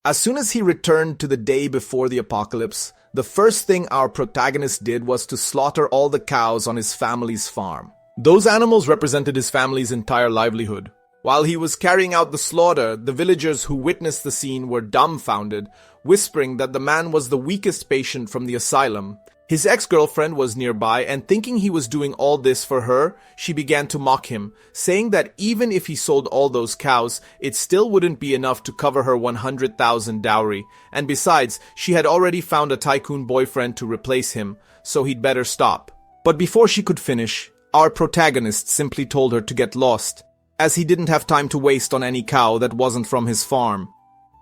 As soon as he returned to the day before the apocalypse, the first thing our protagonist did was to slaughter all the cows on his family's farm. Those animals represented his family's entire livelihood. While he was carrying out the slaughter, the villagers who witnessed the scene were dumbfounded, whispering that the man was the weakest patient from the asylum. His ex-girlfriend was nearby, and thinking he was doing all this for her, she began to mock him, saying that even if he sold all those cows, it still wouldn't be enough to cover her 100,000 dowry, and besides, she had already found a tycoon boyfriend to replace him, so he'd better stop. But before she could finish, our protagonist simply told her to get lost, as he didn't have time to waste on any cow that wasn't from his farm.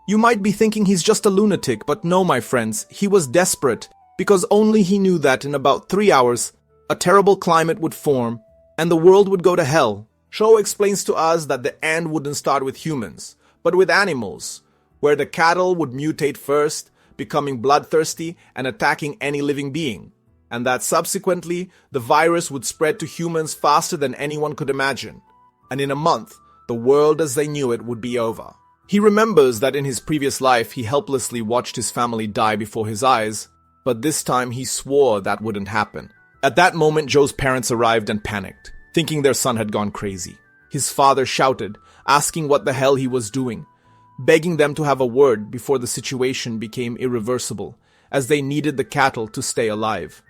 You might be thinking he's just a lunatic, but no, my friends, he was desperate, because only he knew that in about 3 hours, a terrible climate would form, and the world would go to hell. Show explains to us that the end wouldn't start with humans, but with animals, where the cattle would mutate first, becoming bloodthirsty and attacking any living being, and that subsequently, the virus would spread to humans faster than anyone could imagine. And in a month, the world as they knew it would be over. He remembers that in his previous life, he helplessly watched his family die before his eyes, but this time he swore that wouldn't happen. At that moment, Joe's parents arrived and panicked, thinking their son had gone crazy. His father shouted, asking what the hell he was doing, begging them to have a word before the situation became irreversible, as they needed the cattle to stay alive.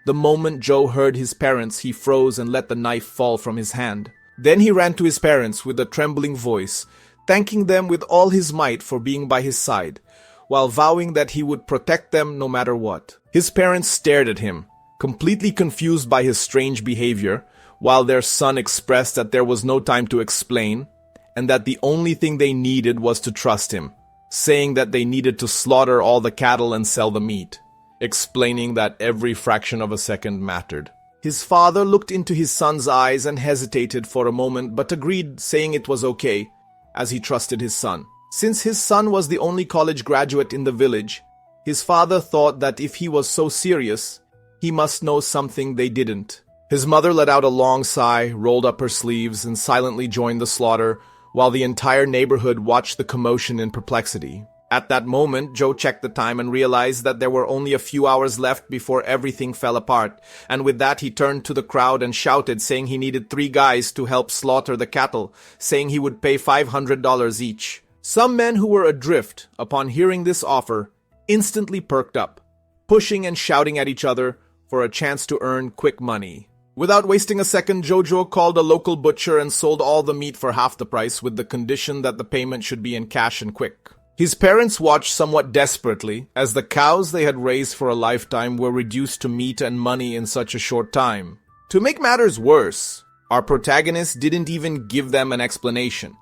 The moment Joe heard his parents, he froze and let the knife fall from his hand. Then he ran to his parents with a trembling voice, thanking them with all his might for being by his side, while vowing that he would protect them no matter what. His parents stared at him, completely confused by his strange behavior, while their son expressed that there was no time to explain, and that the only thing they needed was to trust him, saying that they needed to slaughter all the cattle and sell the meat, explaining that every fraction of a second mattered. His father looked into his son's eyes and hesitated for a moment, but agreed, saying it was okay, as he trusted his son. Since his son was the only college graduate in the village, his father thought that if he was so serious, he must know something they didn't. His mother let out a long sigh, rolled up her sleeves, and silently joined the slaughter, while the entire neighborhood watched the commotion in perplexity. At that moment, Joe checked the time and realized that there were only a few hours left before everything fell apart, and with that he turned to the crowd and shouted, saying he needed 3 guys to help slaughter the cattle, saying he would pay $500 each. Some men who were adrift, upon hearing this offer, instantly perked up, pushing and shouting at each other for a chance to earn quick money. Without wasting a second, Jojo called a local butcher and sold all the meat for half the price with the condition that the payment should be in cash and quick. His parents watched somewhat desperately as the cows they had raised for a lifetime were reduced to meat and money in such a short time. To make matters worse, our protagonist didn't even give them an explanation,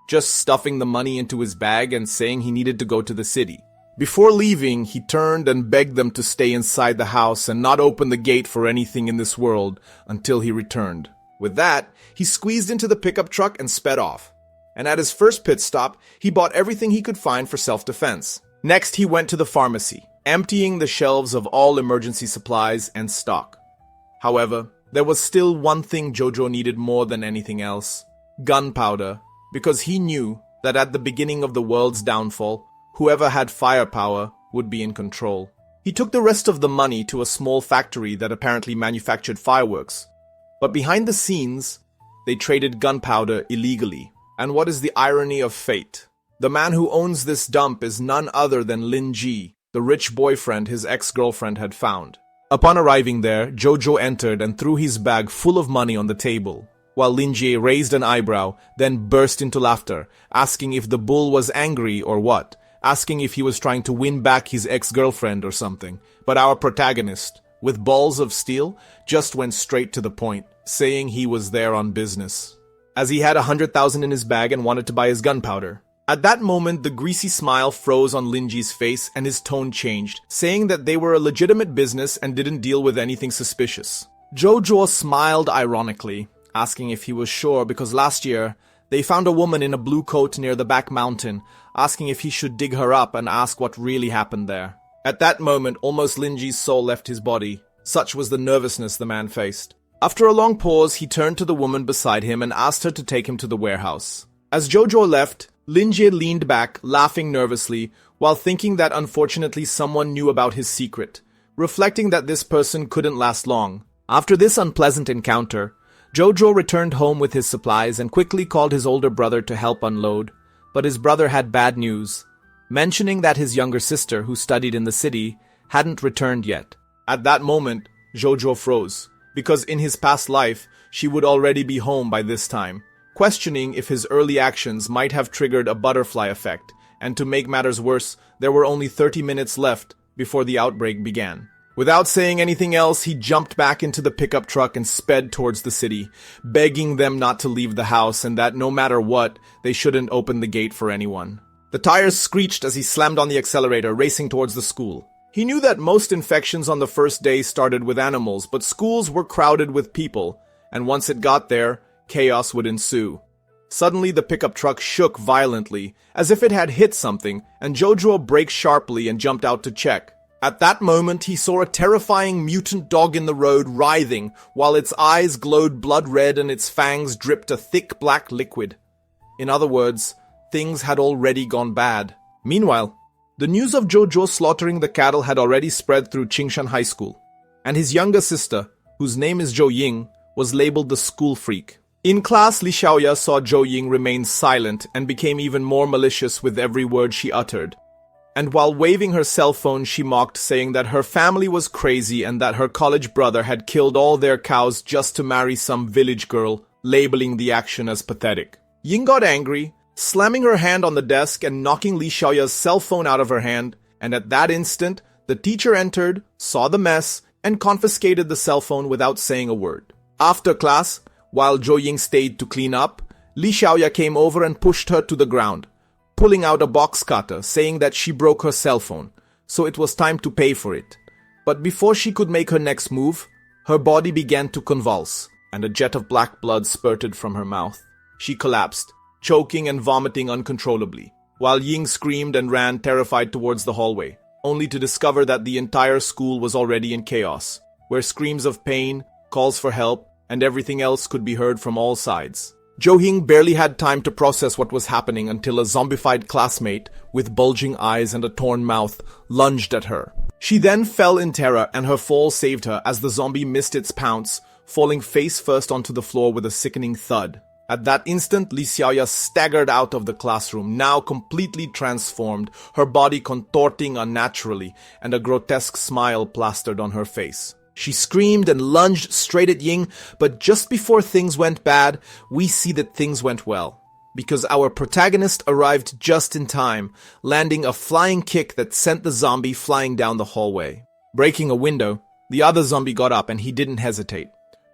just stuffing the money into his bag and saying he needed to go to the city. Before leaving, he turned and begged them to stay inside the house and not open the gate for anything in this world until he returned. With that, he squeezed into the pickup truck and sped off. And at his first pit stop, he bought everything he could find for self-defense. Next, he went to the pharmacy, emptying the shelves of all emergency supplies and stock. However, there was still one thing Jojo needed more than anything else: gunpowder, because he knew that at the beginning of the world's downfall, whoever had firepower would be in control. He took the rest of the money to a small factory that apparently manufactured fireworks, but behind the scenes, they traded gunpowder illegally. And what is the irony of fate? The man who owns this dump is none other than Lin Ji, the rich boyfriend his ex-girlfriend had found. Upon arriving there, Jojo entered and threw his bag full of money on the table, while Lin Ji raised an eyebrow, then burst into laughter, asking if the bull was angry or what, asking if he was trying to win back his ex-girlfriend or something. But our protagonist, with balls of steel, just went straight to the point, saying he was there on business, as he had 100,000 in his bag and wanted to buy his gunpowder. At that moment, the greasy smile froze on Linji's face and his tone changed, saying that they were a legitimate business and didn't deal with anything suspicious. Jojo smiled ironically, asking if he was sure because last year, they found a woman in a blue coat near the back mountain, asking if he should dig her up and ask what really happened there. At that moment, almost Linji's soul left his body. Such was the nervousness the man faced. After a long pause, he turned to the woman beside him and asked her to take him to the warehouse. As Jojo left, Linjie leaned back, laughing nervously, while thinking that unfortunately someone knew about his secret, reflecting that this person couldn't last long. After this unpleasant encounter, Jojo returned home with his supplies and quickly called his older brother to help unload, but his brother had bad news, mentioning that his younger sister, who studied in the city, hadn't returned yet. At that moment, Jojo froze, because in his past life, she would already be home by this time, questioning if his early actions might have triggered a butterfly effect, and to make matters worse, there were only 30 minutes left before the outbreak began. Without saying anything else, he jumped back into the pickup truck and sped towards the city, begging them not to leave the house and that no matter what, they shouldn't open the gate for anyone. The tires screeched as he slammed on the accelerator, racing towards the school. He knew that most infections on the first day started with animals, but schools were crowded with people, and once it got there, chaos would ensue. Suddenly, the pickup truck shook violently, as if it had hit something, and Jojo braked sharply and jumped out to check. At that moment, he saw a terrifying mutant dog in the road writhing, while its eyes glowed blood red and its fangs dripped a thick black liquid. In other words, things had already gone bad. Meanwhile, the news of Jojo slaughtering the cattle had already spread through Qingshan High School, and his younger sister, whose name is Zhou Ying, was labeled the school freak. In class, Li Xiaoya saw Zhou Ying remain silent and became even more malicious with every word she uttered. And while waving her cell phone, she mocked, saying that her family was crazy and that her college brother had killed all their cows just to marry some village girl, labeling the action as pathetic. Ying got angry, slamming her hand on the desk and knocking Li Xiaoya's cell phone out of her hand, and at that instant, the teacher entered, saw the mess, and confiscated the cell phone without saying a word. After class, while Zhou Ying stayed to clean up, Li Xiaoya came over and pushed her to the ground, pulling out a box cutter, saying that she broke her cell phone, so it was time to pay for it. But before she could make her next move, her body began to convulse, and a jet of black blood spurted from her mouth. She collapsed, choking and vomiting uncontrollably, while Ying screamed and ran terrified towards the hallway, only to discover that the entire school was already in chaos, where screams of pain, calls for help, and everything else could be heard from all sides. Zhou Ying barely had time to process what was happening until a zombified classmate with bulging eyes and a torn mouth lunged at her. She then fell in terror, and her fall saved her as the zombie missed its pounce, falling face first onto the floor with a sickening thud. At that instant, Li Xiaoya staggered out of the classroom, now completely transformed, her body contorting unnaturally, and a grotesque smile plastered on her face. She screamed and lunged straight at Ying, but just before things went bad, we see that things went well. Because our protagonist arrived just in time, landing a flying kick that sent the zombie flying down the hallway. Breaking a window, the other zombie got up and he didn't hesitate.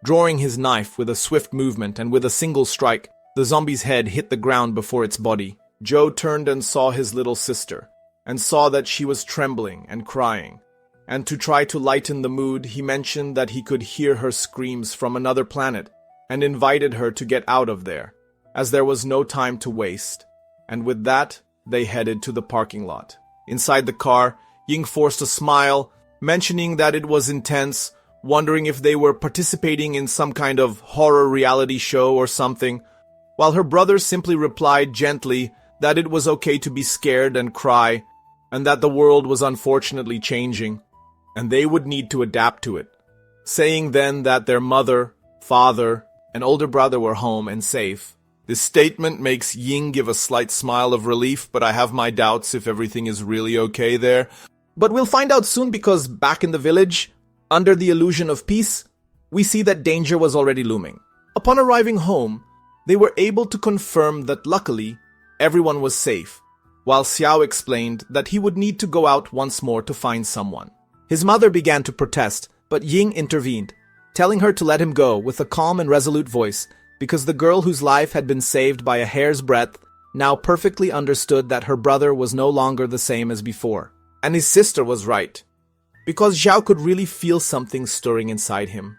Drawing his knife with a swift movement and with a single strike, the zombie's head hit the ground before its body. Joe turned and saw his little sister, and saw that she was trembling and crying. And to try to lighten the mood, he mentioned that he could hear her screams from another planet and invited her to get out of there, as there was no time to waste. And with that, they headed to the parking lot. Inside the car, Ying forced a smile, mentioning that it was intense, wondering if they were participating in some kind of horror reality show or something, while her brother simply replied gently that it was okay to be scared and cry, and that the world was unfortunately changing, and they would need to adapt to it, saying then that their mother, father, and older brother were home and safe. This statement makes Ying give a slight smile of relief, but I have my doubts if everything is really okay there. But we'll find out soon, because back in the village, under the illusion of peace, we see that danger was already looming. Upon arriving home, they were able to confirm that luckily, everyone was safe, while Xiao explained that he would need to go out once more to find someone. His mother began to protest, but Ying intervened, telling her to let him go with a calm and resolute voice, because the girl whose life had been saved by a hair's breadth now perfectly understood that her brother was no longer the same as before. And his sister was right, because Zhao could really feel something stirring inside him.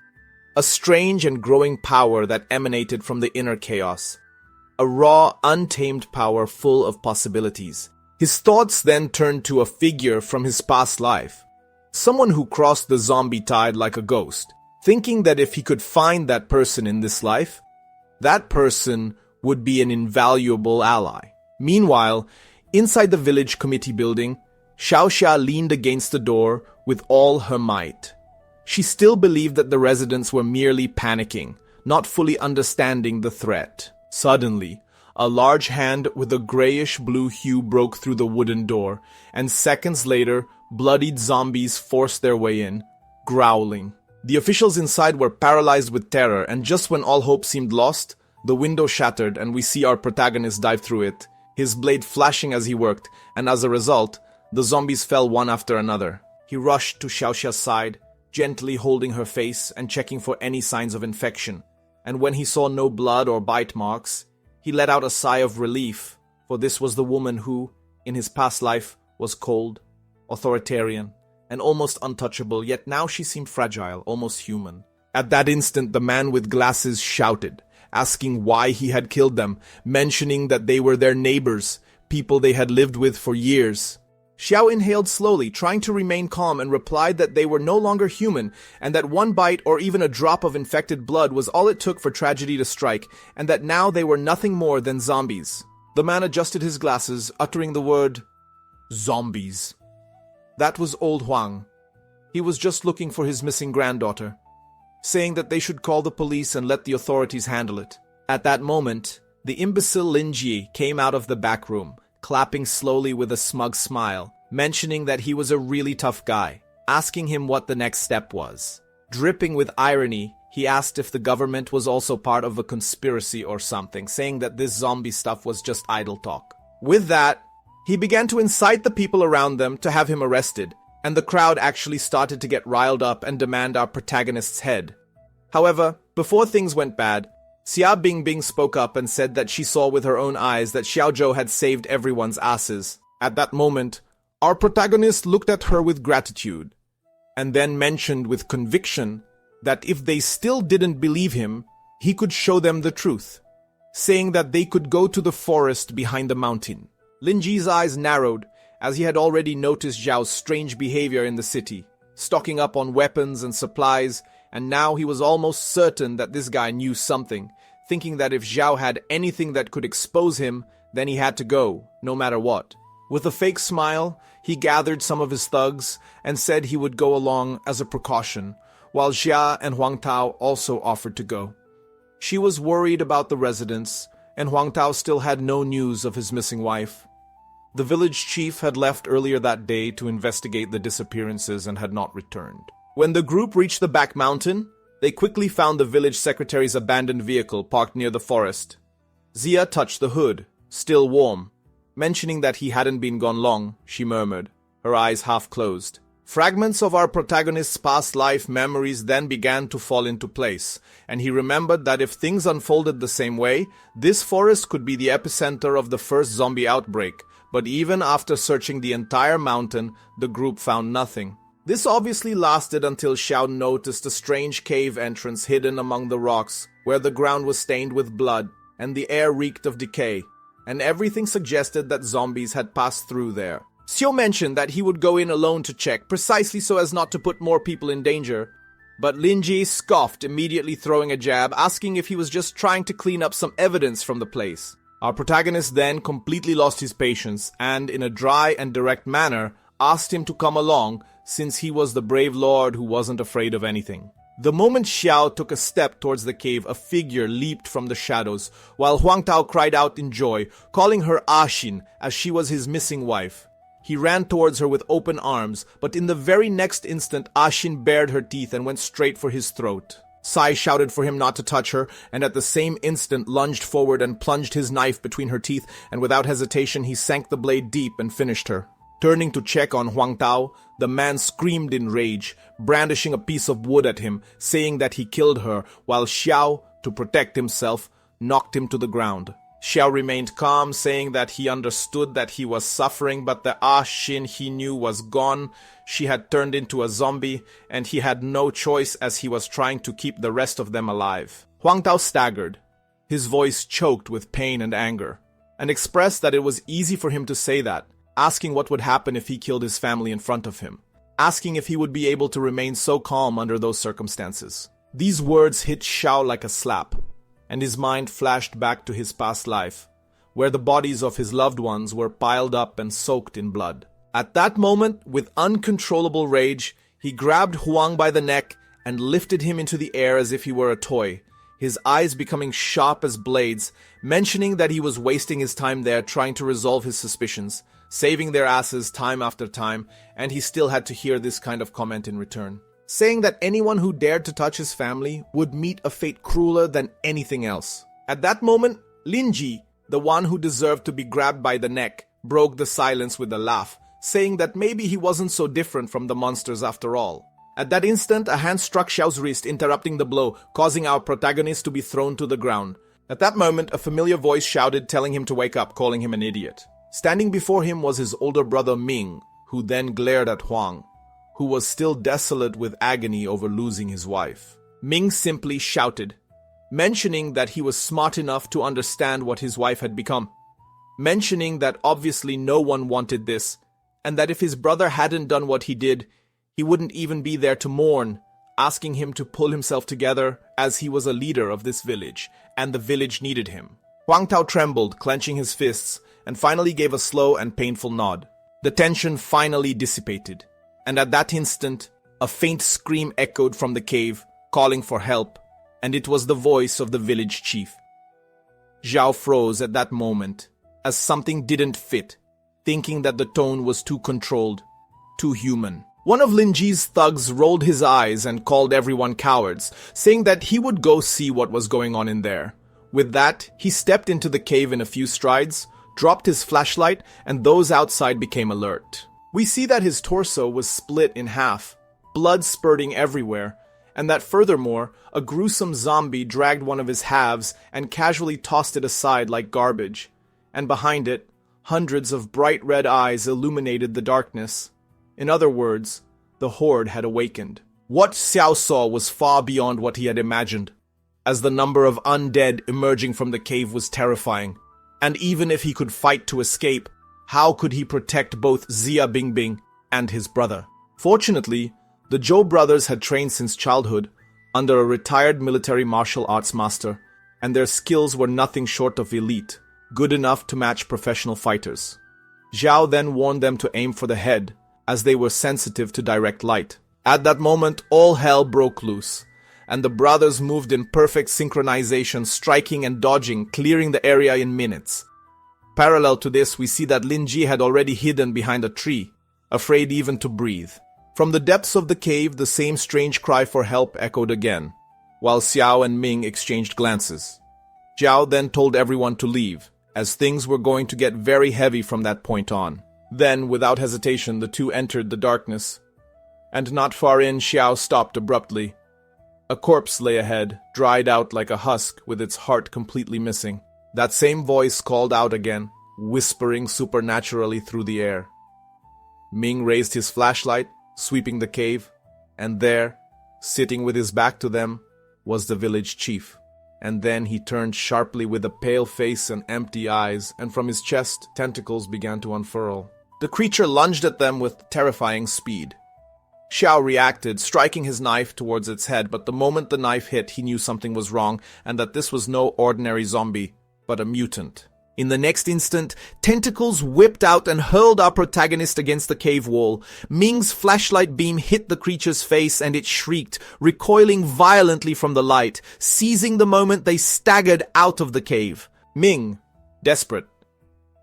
A strange and growing power that emanated from the inner chaos. A raw, untamed power full of possibilities. His thoughts then turned to a figure from his past life. Someone who crossed the zombie tide like a ghost, thinking that if he could find that person in this life, that person would be an invaluable ally. Meanwhile, inside the village committee building, Xiao Xia leaned against the door with all her might. She still believed that the residents were merely panicking, not fully understanding the threat. Suddenly, a large hand with a grayish-blue hue broke through the wooden door, and seconds later, bloodied zombies forced their way in, growling. The officials inside were paralyzed with terror, and just when all hope seemed lost, the window shattered and we see our protagonist dive through it, his blade flashing as he worked, and as a result, the zombies fell one after another. He rushed to Xiao Xia's side, gently holding her face and checking for any signs of infection, and when he saw no blood or bite marks, he let out a sigh of relief, for this was the woman who, in his past life, was cold, authoritarian, and almost untouchable, yet now she seemed fragile, almost human. At that instant, the man with glasses shouted, asking why he had killed them, mentioning that they were their neighbors, people they had lived with for years. Xiao inhaled slowly, trying to remain calm, and replied that they were no longer human, and that one bite or even a drop of infected blood was all it took for tragedy to strike, and that now they were nothing more than zombies. The man adjusted his glasses, uttering the word, "Zombies." That was old Huang. He was just looking for his missing granddaughter, saying that they should call the police and let the authorities handle it. At that moment, the imbecile Lin Ji came out of the back room, clapping slowly with a smug smile, mentioning that he was a really tough guy, asking him what the next step was. Dripping with irony, he asked if the government was also part of a conspiracy or something, saying that this zombie stuff was just idle talk. With that, he began to incite the people around them to have him arrested, and the crowd actually started to get riled up and demand our protagonist's head. However, before things went bad, Xia Bingbing spoke up and said that she saw with her own eyes that Xiao Zhou had saved everyone's asses. At that moment, our protagonist looked at her with gratitude, and then mentioned with conviction that if they still didn't believe him, he could show them the truth, saying that they could go to the forest behind the mountain. Lin Ji's eyes narrowed, as he had already noticed Zhao's strange behavior in the city, stocking up on weapons and supplies, and now he was almost certain that this guy knew something, thinking that if Zhao had anything that could expose him, then he had to go, no matter what. With a fake smile, he gathered some of his thugs and said he would go along as a precaution, while Xia and Huang Tao also offered to go. She was worried about the residents, and Huang Tao still had no news of his missing wife. The village chief had left earlier that day to investigate the disappearances and had not returned. When the group reached the back mountain, they quickly found the village secretary's abandoned vehicle parked near the forest. Zia touched the hood, still warm. Mentioning that he hadn't been gone long, she murmured, her eyes half closed. Fragments of our protagonist's past life memories then began to fall into place, and he remembered that if things unfolded the same way, this forest could be the epicenter of the first zombie outbreak. But even after searching the entire mountain, the group found nothing. This obviously lasted until Xiao noticed a strange cave entrance hidden among the rocks, where the ground was stained with blood, and the air reeked of decay, and everything suggested that zombies had passed through there. Xiao mentioned that he would go in alone to check, precisely so as not to put more people in danger. But Lin Ji scoffed, immediately throwing a jab, asking if he was just trying to clean up some evidence from the place. Our protagonist then completely lost his patience and, in a dry and direct manner, asked him to come along since he was the brave lord who wasn't afraid of anything. The moment Xiao took a step towards the cave, a figure leaped from the shadows, while Huang Tao cried out in joy, calling her Axin as she was his missing wife. He ran towards her with open arms, but in the very next instant Axin bared her teeth and went straight for his throat. Sai shouted for him not to touch her, and at the same instant lunged forward and plunged his knife between her teeth, and without hesitation he sank the blade deep and finished her. Turning to check on Huang Tao, the man screamed in rage, brandishing a piece of wood at him, saying that he killed her, while Xiao, to protect himself, knocked him to the ground. Xiao remained calm, saying that he understood that he was suffering, but the Xin he knew was gone. She had turned into a zombie, and he had no choice as he was trying to keep the rest of them alive. Huang Tao staggered, his voice choked with pain and anger, and expressed that it was easy for him to say that, asking what would happen if he killed his family in front of him, asking if he would be able to remain so calm under those circumstances. These words hit Xiao like a slap, and his mind flashed back to his past life, where the bodies of his loved ones were piled up and soaked in blood. At that moment, with uncontrollable rage, he grabbed Huang by the neck and lifted him into the air as if he were a toy, his eyes becoming sharp as blades, mentioning that he was wasting his time there trying to resolve his suspicions, saving their asses time after time, and he still had to hear this kind of comment in return, saying that anyone who dared to touch his family would meet a fate crueler than anything else. At that moment, Linji, the one who deserved to be grabbed by the neck, broke the silence with a laugh, saying that maybe he wasn't so different from the monsters after all. At that instant, a hand struck Xiao's wrist, interrupting the blow, causing our protagonist to be thrown to the ground. At that moment, a familiar voice shouted, telling him to wake up, calling him an idiot. Standing before him was his older brother Ming, who then glared at Huang, who was still desolate with agony over losing his wife. Ming simply shouted, mentioning that he was smart enough to understand what his wife had become, mentioning that obviously no one wanted this, and that if his brother hadn't done what he did, he wouldn't even be there to mourn, asking him to pull himself together as he was a leader of this village, and the village needed him. Huang Tao trembled, clenching his fists, and finally gave a slow and painful nod. The tension finally dissipated, and at that instant, a faint scream echoed from the cave, calling for help, and it was the voice of the village chief. Zhao froze at that moment, as something didn't fit, thinking that the tone was too controlled, too human. One of Linji's thugs rolled his eyes and called everyone cowards, saying that he would go see what was going on in there. With that, he stepped into the cave in a few strides, dropped his flashlight, and those outside became alert. We see that his torso was split in half, blood spurting everywhere, and that furthermore, a gruesome zombie dragged one of his halves and casually tossed it aside like garbage. And behind it, hundreds of bright red eyes illuminated the darkness. In other words, the horde had awakened. What Xiao saw was far beyond what he had imagined, as the number of undead emerging from the cave was terrifying. And even if he could fight to escape, how could he protect both Xia Bingbing and his brother? Fortunately, the Zhou brothers had trained since childhood under a retired military martial arts master, and their skills were nothing short of elite, good enough to match professional fighters. Zhao then warned them to aim for the head, as they were sensitive to direct light. At that moment, all hell broke loose, and the brothers moved in perfect synchronization, striking and dodging, clearing the area in minutes. Parallel to this, we see that Linji had already hidden behind a tree, afraid even to breathe. From the depths of the cave, the same strange cry for help echoed again, while Xiao and Ming exchanged glances. Zhao then told everyone to leave, as things were going to get very heavy from that point on. Then, without hesitation, the two entered the darkness, and not far in, Xiao stopped abruptly. A corpse lay ahead, dried out like a husk, with its heart completely missing. That same voice called out again, whispering supernaturally through the air. Ming raised his flashlight, sweeping the cave, and there, sitting with his back to them, was the village chief. And then he turned sharply with a pale face and empty eyes, and from his chest, tentacles began to unfurl. The creature lunged at them with terrifying speed. Xiao reacted, striking his knife towards its head, but the moment the knife hit, he knew something was wrong, and that this was no ordinary zombie, but a mutant. In the next instant, tentacles whipped out and hurled our protagonist against the cave wall. Ming's flashlight beam hit the creature's face and it shrieked, recoiling violently from the light. Seizing the moment, they staggered out of the cave. Ming, desperate,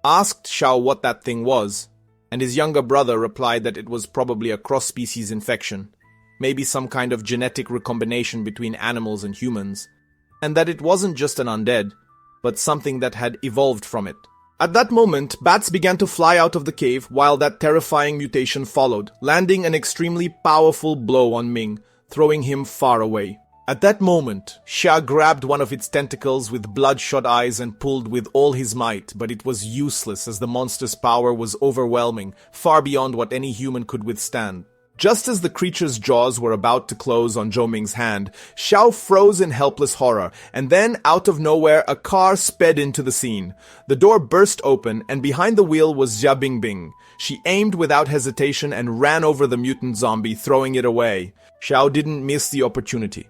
asked Xiao what that thing was, and his younger brother replied that it was probably a cross-species infection, maybe some kind of genetic recombination between animals and humans, and that it wasn't just an undead, but something that had evolved from it. At that moment, bats began to fly out of the cave while that terrifying mutation followed, landing an extremely powerful blow on Ming, throwing him far away. At that moment, Xia grabbed one of its tentacles with bloodshot eyes and pulled with all his might, but it was useless as the monster's power was overwhelming, far beyond what any human could withstand. Just as the creature's jaws were about to close on Zhou Ming's hand, Xiao froze in helpless horror, and then, out of nowhere, a car sped into the scene. The door burst open, and behind the wheel was Xia Bingbing. She aimed without hesitation and ran over the mutant zombie, throwing it away. Xiao didn't miss the opportunity,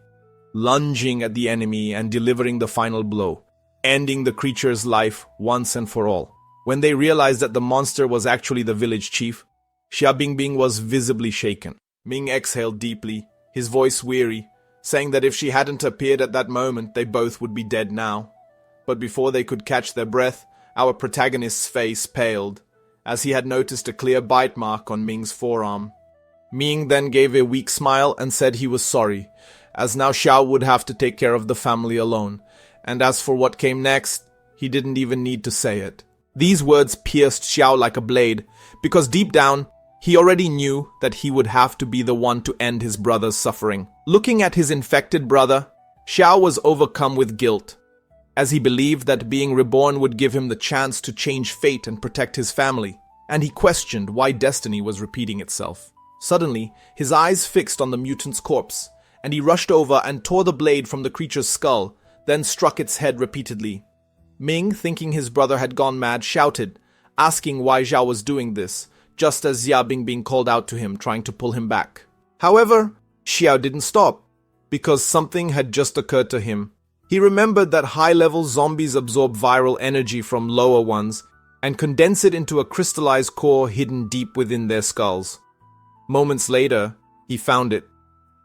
lunging at the enemy and delivering the final blow. ending the creature's life once and for all. When they realized that the monster was actually the village chief, Xia Bingbing was visibly shaken. Ming exhaled deeply, his voice weary, saying that if she hadn't appeared at that moment, they both would be dead now. But before they could catch their breath, our protagonist's face paled, as he had noticed a clear bite mark on Ming's forearm. Ming then gave a weak smile and said he was sorry, as now Xiao would have to take care of the family alone, and as for what came next, he didn't even need to say it. These words pierced Xiao like a blade, because deep down, he already knew that he would have to be the one to end his brother's suffering. Looking at his infected brother, Xiao was overcome with guilt, as he believed that being reborn would give him the chance to change fate and protect his family, and he questioned why destiny was repeating itself. Suddenly, his eyes fixed on the mutant's corpse, and he rushed over and tore the blade from the creature's skull, then struck its head repeatedly. Ming, thinking his brother had gone mad, shouted, asking why Zhao was doing this, just as Xia Bingbing called out to him, trying to pull him back. However, Xiao didn't stop, because something had just occurred to him. He remembered that high-level zombies absorb viral energy from lower ones and condense it into a crystallized core hidden deep within their skulls. Moments later, he found it.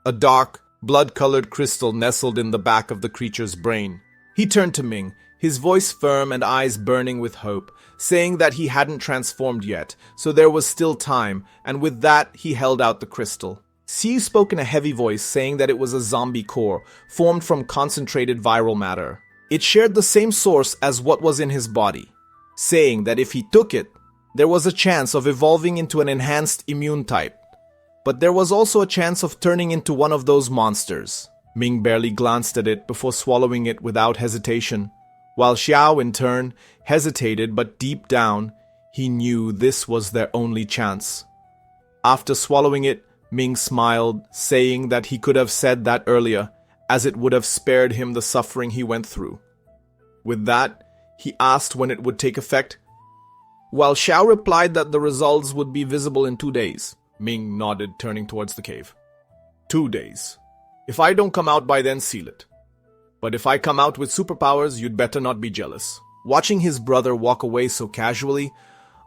A dark, blood-colored crystal nestled in the back of the creature's brain. He turned to Ming, his voice firm and eyes burning with hope, saying that he hadn't transformed yet, so there was still time, and with that, he held out the crystal. Xiu spoke in a heavy voice, saying that it was a zombie core, formed from concentrated viral matter. It shared the same source as what was in his body, saying that if he took it, there was a chance of evolving into an enhanced immune type. But there was also a chance of turning into one of those monsters. Ming barely glanced at it before swallowing it without hesitation, while Xiao, in turn, hesitated, but deep down, he knew this was their only chance. After swallowing it, Ming smiled, saying that he could have said that earlier, as it would have spared him the suffering he went through. With that, he asked when it would take effect, while Xiao replied that the results would be visible in 2 days. Ming nodded, turning towards the cave. 2 days. If I don't come out by then, seal it. But if I come out with superpowers, you'd better not be jealous. Watching his brother walk away so casually,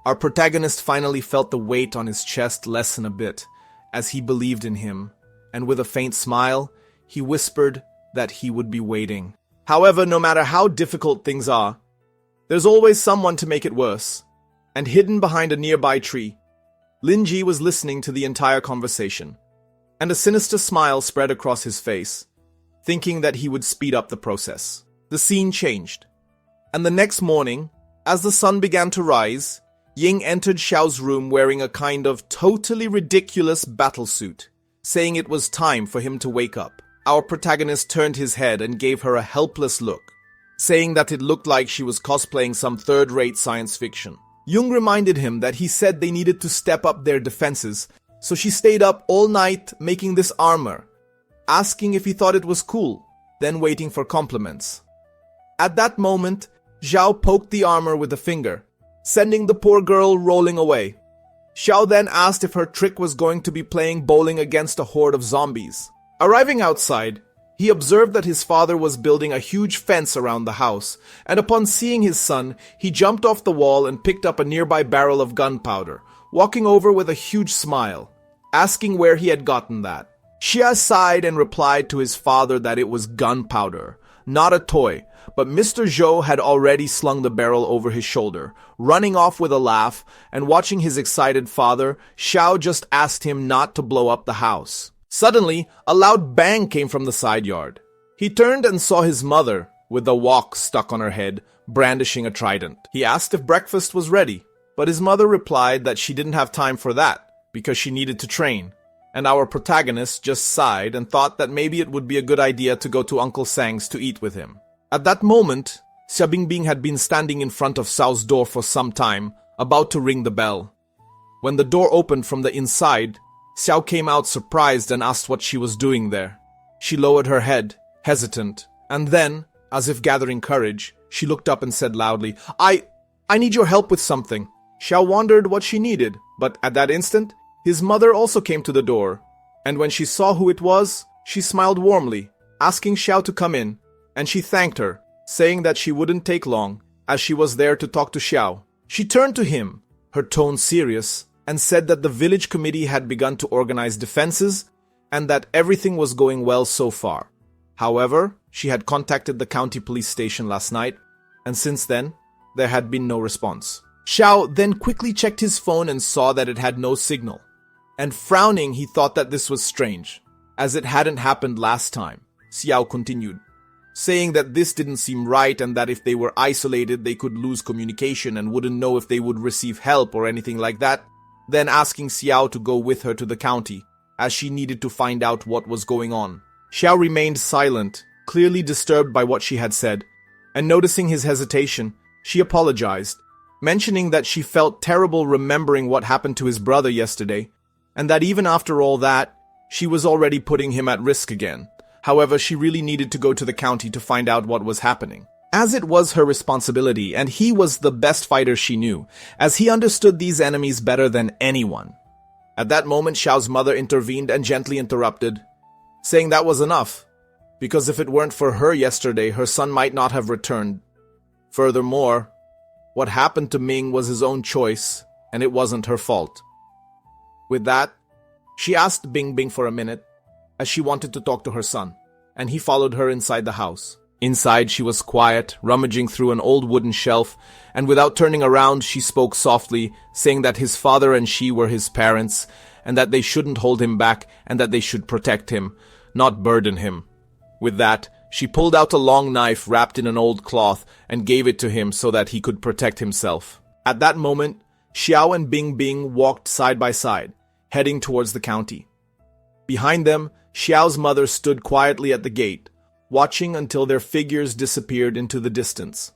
our protagonist finally felt the weight on his chest lessen a bit, as he believed in him, and with a faint smile, he whispered that he would be waiting. However, no matter how difficult things are, there's always someone to make it worse. And hidden behind a nearby tree, Lin Ji was listening to the entire conversation, and a sinister smile spread across his face, thinking that he would speed up the process. The scene changed, and the next morning, as the sun began to rise, Ying entered Xiao's room wearing a kind of totally ridiculous battlesuit, saying it was time for him to wake up. Our protagonist turned his head and gave her a helpless look, saying that it looked like she was cosplaying some third-rate science fiction. Jung reminded him that he said they needed to step up their defenses, so she stayed up all night making this armor, asking if he thought it was cool, then waiting for compliments. At that moment, Zhao poked the armor with a finger, sending the poor girl rolling away. Xiao then asked if her trick was going to be playing bowling against a horde of zombies. Arriving outside, he observed that his father was building a huge fence around the house, and upon seeing his son, he jumped off the wall and picked up a nearby barrel of gunpowder, walking over with a huge smile, asking where he had gotten that. Xia sighed and replied to his father that it was gunpowder, not a toy, but Mr. Zhou had already slung the barrel over his shoulder, running off with a laugh, and watching his excited father, Xiao just asked him not to blow up the house. Suddenly, a loud bang came from the side yard. He turned and saw his mother, with a wok stuck on her head, brandishing a trident. He asked if breakfast was ready, but his mother replied that she didn't have time for that, because she needed to train. And our protagonist just sighed and thought that maybe it would be a good idea to go to Uncle Sang's to eat with him. At that moment, Xia Bingbing had been standing in front of Xiao's door for some time, about to ring the bell. When the door opened from the inside, Xiao came out surprised and asked what she was doing there. She lowered her head, hesitant, and then, as if gathering courage, she looked up and said loudly, I need your help with something." Xiao wondered what she needed, but at that instant, his mother also came to the door, and when she saw who it was, she smiled warmly, asking Xiao to come in, and she thanked her, saying that she wouldn't take long, as she was there to talk to Xiao. She turned to him, her tone serious, and said that the village committee had begun to organize defenses and that everything was going well so far. However, she had contacted the county police station last night, and since then, there had been no response. Xiao then quickly checked his phone and saw that it had no signal. And frowning, he thought that this was strange, as it hadn't happened last time. Xiao continued, saying that this didn't seem right and that if they were isolated, they could lose communication and wouldn't know if they would receive help or anything like that, then asking Xiao to go with her to the county, as she needed to find out what was going on. Xiao remained silent, clearly disturbed by what she had said, and noticing his hesitation, she apologized, mentioning that she felt terrible remembering what happened to his brother yesterday, and that even after all that, she was already putting him at risk again. However, she really needed to go to the county to find out what was happening, as it was her responsibility, and he was the best fighter she knew, as he understood these enemies better than anyone. At that moment, Xiao's mother intervened and gently interrupted, saying that was enough, because if it weren't for her yesterday, her son might not have returned. Furthermore, what happened to Ming was his own choice, and it wasn't her fault. With that, she asked Bing Bing for a minute, as she wanted to talk to her son, and he followed her inside the house. Inside, she was quiet, rummaging through an old wooden shelf, and without turning around, she spoke softly, saying that his father and she were his parents, and that they shouldn't hold him back, and that they should protect him, not burden him. With that, she pulled out a long knife wrapped in an old cloth and gave it to him so that he could protect himself. At that moment, Xiao and Bing Bing walked side by side, heading towards the county. Behind them, Xiao's mother stood quietly at the gate, watching until their figures disappeared into the distance.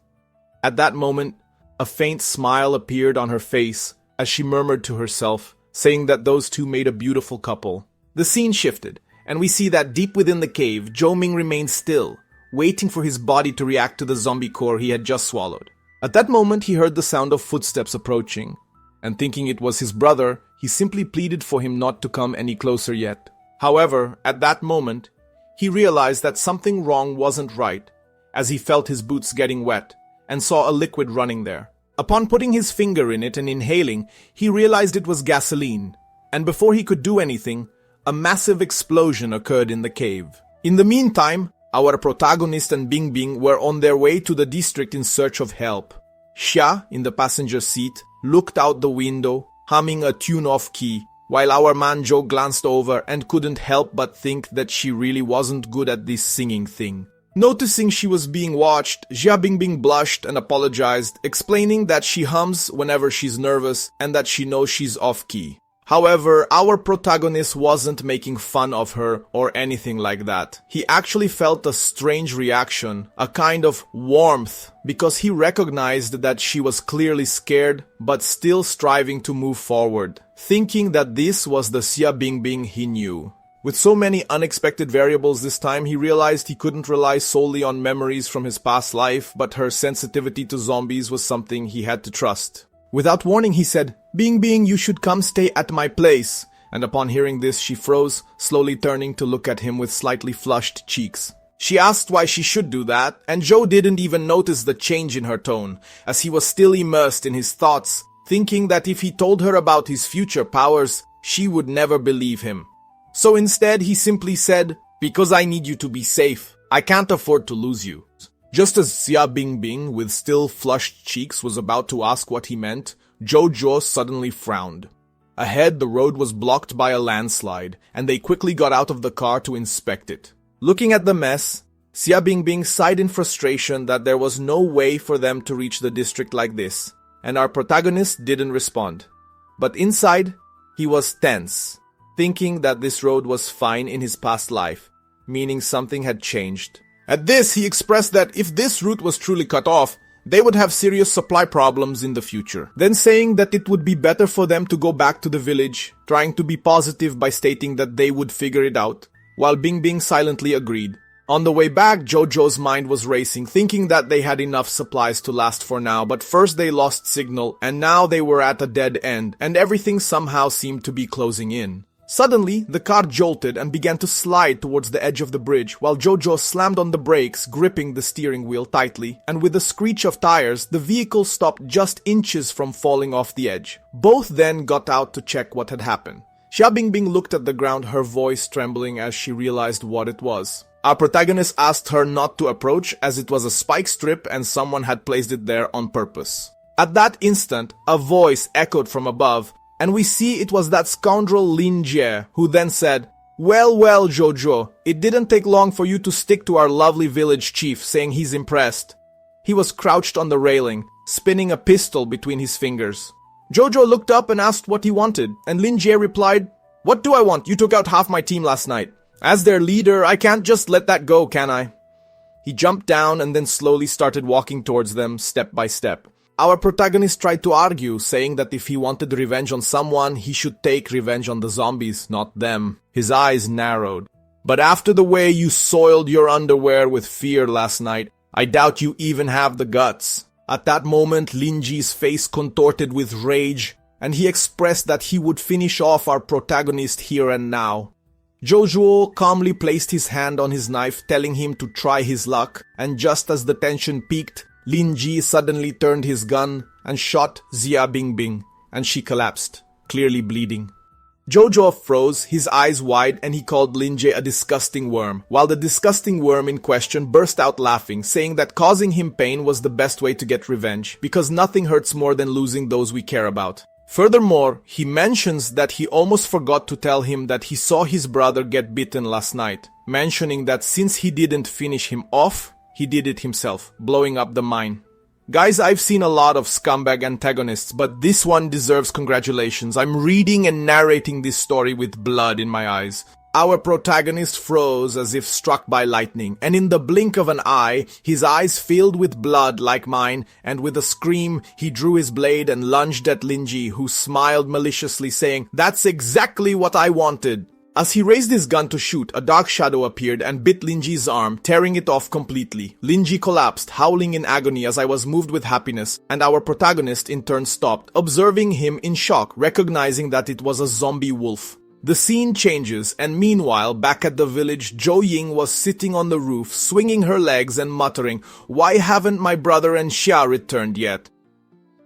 At that moment, a faint smile appeared on her face as she murmured to herself, saying that those two made a beautiful couple. The scene shifted, and we see that deep within the cave, Zhou Ming remained still, waiting for his body to react to the zombie core he had just swallowed. At that moment, he heard the sound of footsteps approaching, and thinking it was his brother, he simply pleaded for him not to come any closer yet. However, at that moment, he realized that something wrong wasn't right, as he felt his boots getting wet, and saw a liquid running there. Upon putting his finger in it and inhaling, he realized it was gasoline, and before he could do anything, a massive explosion occurred in the cave. In the meantime, our protagonist and Bing Bing were on their way to the district in search of help. Xia, in the passenger seat, looked out the window, humming a tune-off key, while our man Zhou glanced over and couldn't help but think that she really wasn't good at this singing thing. Noticing she was being watched, Xia Bingbing blushed and apologized, explaining that she hums whenever she's nervous and that she knows she's off-key. However, our protagonist wasn't making fun of her or anything like that. He actually felt a strange reaction, a kind of warmth, because he recognized that she was clearly scared but still striving to move forward, thinking that this was the Xia Bingbing he knew. With so many unexpected variables this time, he realized he couldn't rely solely on memories from his past life, but her sensitivity to zombies was something he had to trust. Without warning, he said, "Bing Bing, you should come stay at my place." And upon hearing this, she froze, slowly turning to look at him with slightly flushed cheeks. She asked why she should do that, and Zhou didn't even notice the change in her tone, as he was still immersed in his thoughts, thinking that if he told her about his future powers, she would never believe him. So instead, he simply said, "Because I need you to be safe. I can't afford to lose you." Just as Xia Bingbing, with still flushed cheeks, was about to ask what he meant, Zhou suddenly frowned. Ahead, the road was blocked by a landslide, and they quickly got out of the car to inspect it. Looking at the mess, Xia Bingbing sighed in frustration that there was no way for them to reach the district like this, and our protagonist didn't respond. But inside, he was tense, thinking that this road was fine in his past life, meaning something had changed. At this, he expressed that if this route was truly cut off, they would have serious supply problems in the future. Then saying that it would be better for them to go back to the village, trying to be positive by stating that they would figure it out, while Bing Bing silently agreed. On the way back, Jojo's mind was racing, thinking that they had enough supplies to last for now, but first they lost signal, and now they were at a dead end, and everything somehow seemed to be closing in. Suddenly, the car jolted and began to slide towards the edge of the bridge, while Jojo slammed on the brakes, gripping the steering wheel tightly, and with a screech of tires, the vehicle stopped just inches from falling off the edge. Both then got out to check what had happened. Xia Bingbing looked at the ground, her voice trembling as she realized what it was. Our protagonist asked her not to approach as it was a spike strip and someone had placed it there on purpose. At that instant, a voice echoed from above, and we see it was that scoundrel Lin Jie, who then said, well, Jojo, it didn't take long for you to stick to our lovely village chief, saying he's impressed. He was crouched on the railing, spinning a pistol between his fingers. Jojo looked up and asked what he wanted, and Lin Jie replied, what do I want? You took out half my team last night. As their leader, I can't just let that go, can I? He jumped down and then slowly started walking towards them, step by step. Our protagonist tried to argue, saying that if he wanted revenge on someone, he should take revenge on the zombies, not them. His eyes narrowed. But after the way you soiled your underwear with fear last night, I doubt you even have the guts. At that moment, Linji's face contorted with rage, and he expressed that he would finish off our protagonist here and now. Jojo calmly placed his hand on his knife, telling him to try his luck, and just as the tension peaked, Lin Ji suddenly turned his gun and shot Xia Bingbing, and she collapsed, clearly bleeding. Jojo froze, his eyes wide, and he called Lin Ji a disgusting worm, while the disgusting worm in question burst out laughing, saying that causing him pain was the best way to get revenge, because nothing hurts more than losing those we care about. Furthermore, he mentions that he almost forgot to tell him that he saw his brother get bitten last night, mentioning that since he didn't finish him off, he did it himself, blowing up the mine. Guys, I've seen a lot of scumbag antagonists, but this one deserves congratulations. I'm reading and narrating this story with blood in my eyes. Our protagonist froze as if struck by lightning, and in the blink of an eye, his eyes filled with blood like mine, and with a scream, he drew his blade and lunged at Linji, who smiled maliciously, saying, "That's exactly what I wanted." As he raised his gun to shoot, a dark shadow appeared and bit Linji's arm, tearing it off completely. Linji collapsed, howling in agony as I was moved with happiness, and our protagonist in turn stopped, observing him in shock, recognizing that it was a zombie wolf. The scene changes, and meanwhile, back at the village, Zhou Ying was sitting on the roof, swinging her legs and muttering, "Why haven't my brother and Xia returned yet?"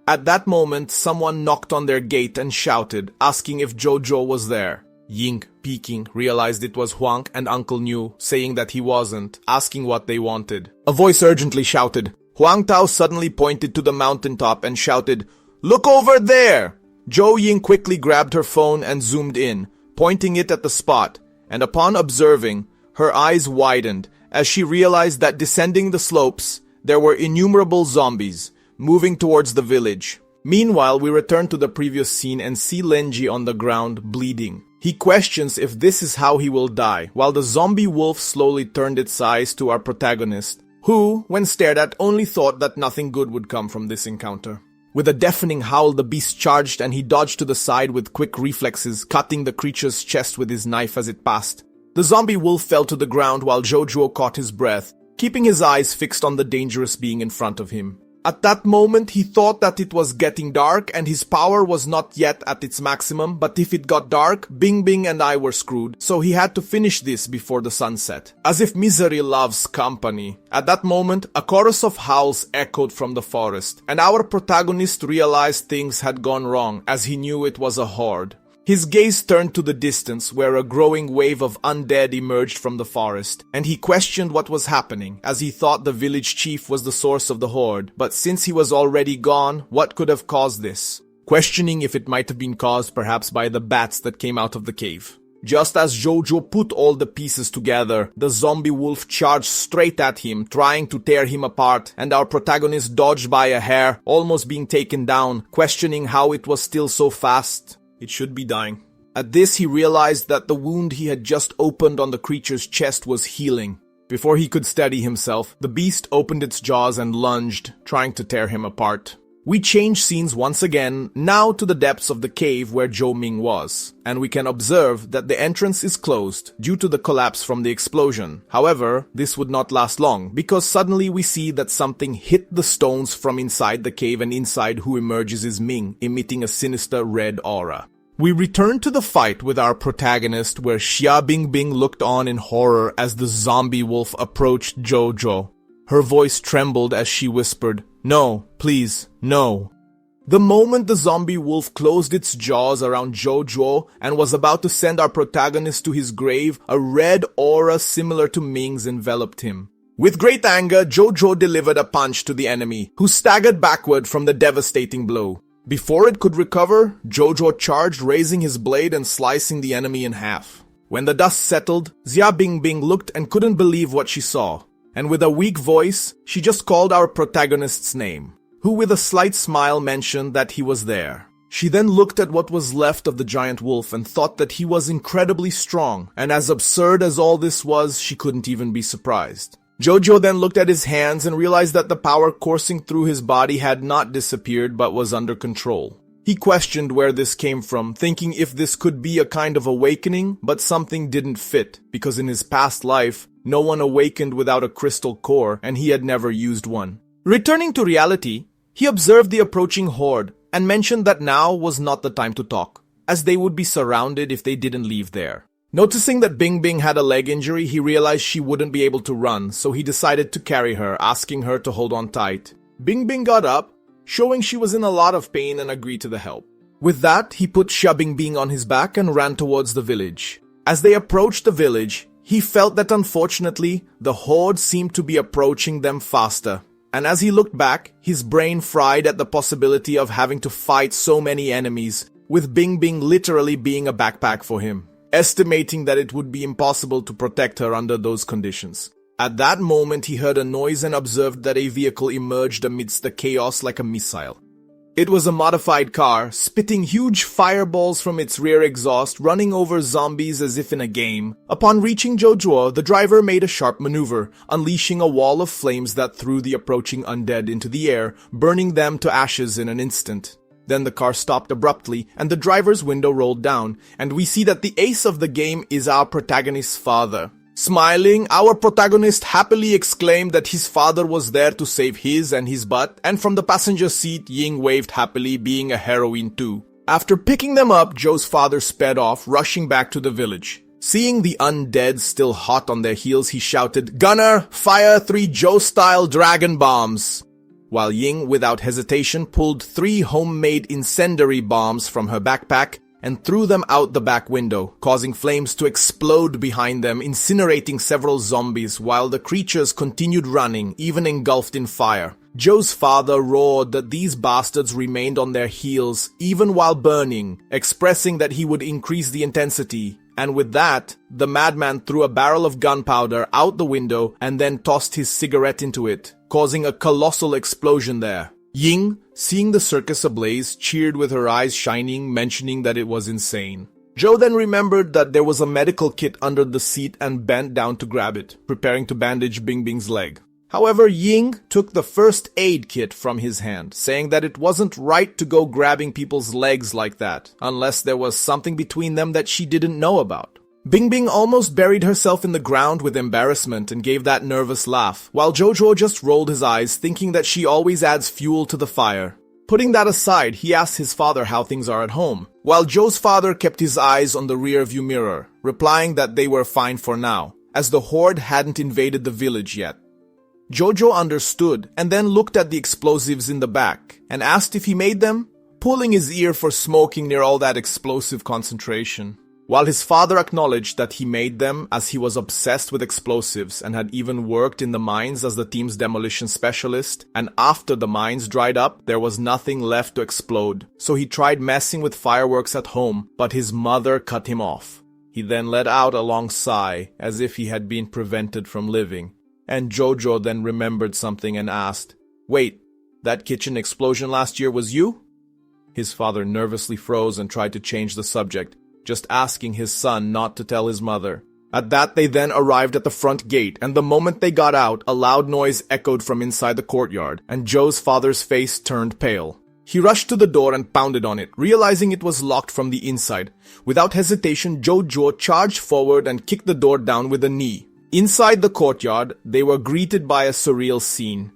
At that moment, someone knocked on their gate and shouted, asking if Jojo was there. Ying, peeking, realized it was Huang and Uncle Niu, saying that he wasn't, asking what they wanted. A voice urgently shouted. Huang Tao suddenly pointed to the mountaintop and shouted, "Look over there!" Zhou Ying quickly grabbed her phone and zoomed in, pointing it at the spot, and upon observing, her eyes widened as she realized that descending the slopes, there were innumerable zombies, moving towards the village. Meanwhile, we return to the previous scene and see Lenji on the ground, bleeding. He questions if this is how he will die, while the zombie wolf slowly turned its eyes to our protagonist, who, when stared at, only thought that nothing good would come from this encounter. With a deafening howl, the beast charged and he dodged to the side with quick reflexes, cutting the creature's chest with his knife as it passed. The zombie wolf fell to the ground while Jojo caught his breath, keeping his eyes fixed on the dangerous being in front of him. At that moment, he thought that it was getting dark and his power was not yet at its maximum, but if it got dark, Bing Bing and I were screwed, so he had to finish this before the sunset. As if misery loves company. At that moment, a chorus of howls echoed from the forest, and our protagonist realized things had gone wrong as he knew it was a horde. His gaze turned to the distance where a growing wave of undead emerged from the forest, and he questioned what was happening as he thought the village chief was the source of the horde, but since he was already gone, what could have caused this? Questioning if it might have been caused perhaps by the bats that came out of the cave. Just as Jojo put all the pieces together, the zombie wolf charged straight at him, trying to tear him apart, and our protagonist dodged by a hair, almost being taken down, questioning how it was still so fast. It should be dying. At this, he realized that the wound he had just opened on the creature's chest was healing. Before he could steady himself, the beast opened its jaws and lunged, trying to tear him apart. We change scenes once again, now to the depths of the cave where Zhou Ming was, and we can observe that the entrance is closed due to the collapse from the explosion. However, this would not last long, because suddenly we see that something hit the stones from inside the cave, and inside who emerges is Ming, emitting a sinister red aura. We return to the fight with our protagonist where Xia Bingbing looked on in horror as the zombie wolf approached Jojo. Her voice trembled as she whispered, "No, please, no." The moment the zombie wolf closed its jaws around Jojo and was about to send our protagonist to his grave, a red aura similar to Ming's enveloped him. With great anger, Jojo delivered a punch to the enemy, who staggered backward from the devastating blow. Before it could recover, Jojo charged, raising his blade and slicing the enemy in half. When the dust settled, Xia Bingbing looked and couldn't believe what she saw, and with a weak voice, she just called our protagonist's name, who with a slight smile mentioned that he was there. She then looked at what was left of the giant wolf and thought that he was incredibly strong, and as absurd as all this was, she couldn't even be surprised. Jojo then looked at his hands and realized that the power coursing through his body had not disappeared but was under control. He questioned where this came from, thinking if this could be a kind of awakening, but something didn't fit, because in his past life, no one awakened without a crystal core, and he had never used one. Returning to reality, he observed the approaching horde, and mentioned that now was not the time to talk, as they would be surrounded if they didn't leave there. Noticing that Bingbing had a leg injury, he realized she wouldn't be able to run, so he decided to carry her, asking her to hold on tight. Bingbing got up, showing she was in a lot of pain, and agreed to the help. With that, he put Xia Bingbing on his back and ran towards the village. As they approached the village, he felt that unfortunately, the horde seemed to be approaching them faster. And as he looked back, his brain fried at the possibility of having to fight so many enemies, with Bingbing literally being a backpack for him, estimating that it would be impossible to protect her under those conditions. At that moment, he heard a noise and observed that a vehicle emerged amidst the chaos like a missile. It was a modified car, spitting huge fireballs from its rear exhaust, running over zombies as if in a game. Upon reaching Jojo, the driver made a sharp maneuver, unleashing a wall of flames that threw the approaching undead into the air, burning them to ashes in an instant. Then the car stopped abruptly, and the driver's window rolled down, and we see that the ace of the game is our protagonist's father. Smiling, our protagonist happily exclaimed that his father was there to save his and his butt, and from the passenger seat, Ying waved happily, being a heroine too. After picking them up, Joe's father sped off, rushing back to the village. Seeing the undead still hot on their heels, he shouted, "Gunner, fire 3 Joe-style dragon bombs!" While Ying, without hesitation, pulled 3 homemade incendiary bombs from her backpack and threw them out the back window, causing flames to explode behind them, incinerating several zombies while the creatures continued running, even engulfed in fire. Joe's father roared that these bastards remained on their heels even while burning, expressing that he would increase the intensity. And with that, the madman threw a barrel of gunpowder out the window and then tossed his cigarette into it, causing a colossal explosion there. Ying, seeing the circus ablaze, cheered with her eyes shining, mentioning that it was insane. Joe then remembered that there was a medical kit under the seat and bent down to grab it, preparing to bandage Bingbing's leg. However, Ying took the first aid kit from his hand, saying that it wasn't right to go grabbing people's legs like that, unless there was something between them that she didn't know about. Bingbing almost buried herself in the ground with embarrassment and gave that nervous laugh, while Jojo just rolled his eyes, thinking that she always adds fuel to the fire. Putting that aside, he asked his father how things are at home, while Joe's father kept his eyes on the rear-view mirror, replying that they were fine for now, as the horde hadn't invaded the village yet. Jojo understood and then looked at the explosives in the back and asked if he made them, pulling his ear for smoking near all that explosive concentration. While his father acknowledged that he made them as he was obsessed with explosives and had even worked in the mines as the team's demolition specialist, and after the mines dried up, there was nothing left to explode, so he tried messing with fireworks at home, but his mother cut him off. He then let out a long sigh, as if he had been prevented from living, and Jojo then remembered something and asked, "Wait, that kitchen explosion last year was you?" His father nervously froze and tried to change the subject, just asking his son not to tell his mother. At that, they then arrived at the front gate, and the moment they got out, a loud noise echoed from inside the courtyard, and Joe's father's face turned pale. He rushed to the door and pounded on it, realizing it was locked from the inside. Without hesitation, Jojo charged forward and kicked the door down with a knee. Inside the courtyard, they were greeted by a surreal scene.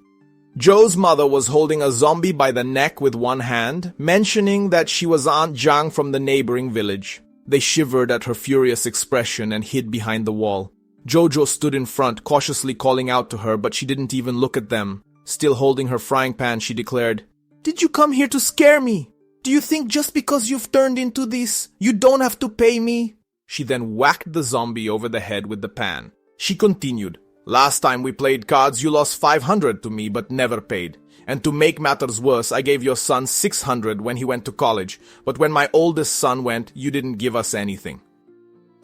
Joe's mother was holding a zombie by the neck with one hand, mentioning that she was Aunt Zhang from the neighboring village. They shivered at her furious expression and hid behind the wall. Jojo stood in front, cautiously calling out to her, but she didn't even look at them. Still holding her frying pan, she declared, "Did you come here to scare me? Do you think just because you've turned into this, you don't have to pay me?" She then whacked the zombie over the head with the pan. She continued, "Last time we played cards, you lost 500 to me but never paid. And to make matters worse, I gave your son 600 when he went to college, but when my oldest son went, you didn't give us anything."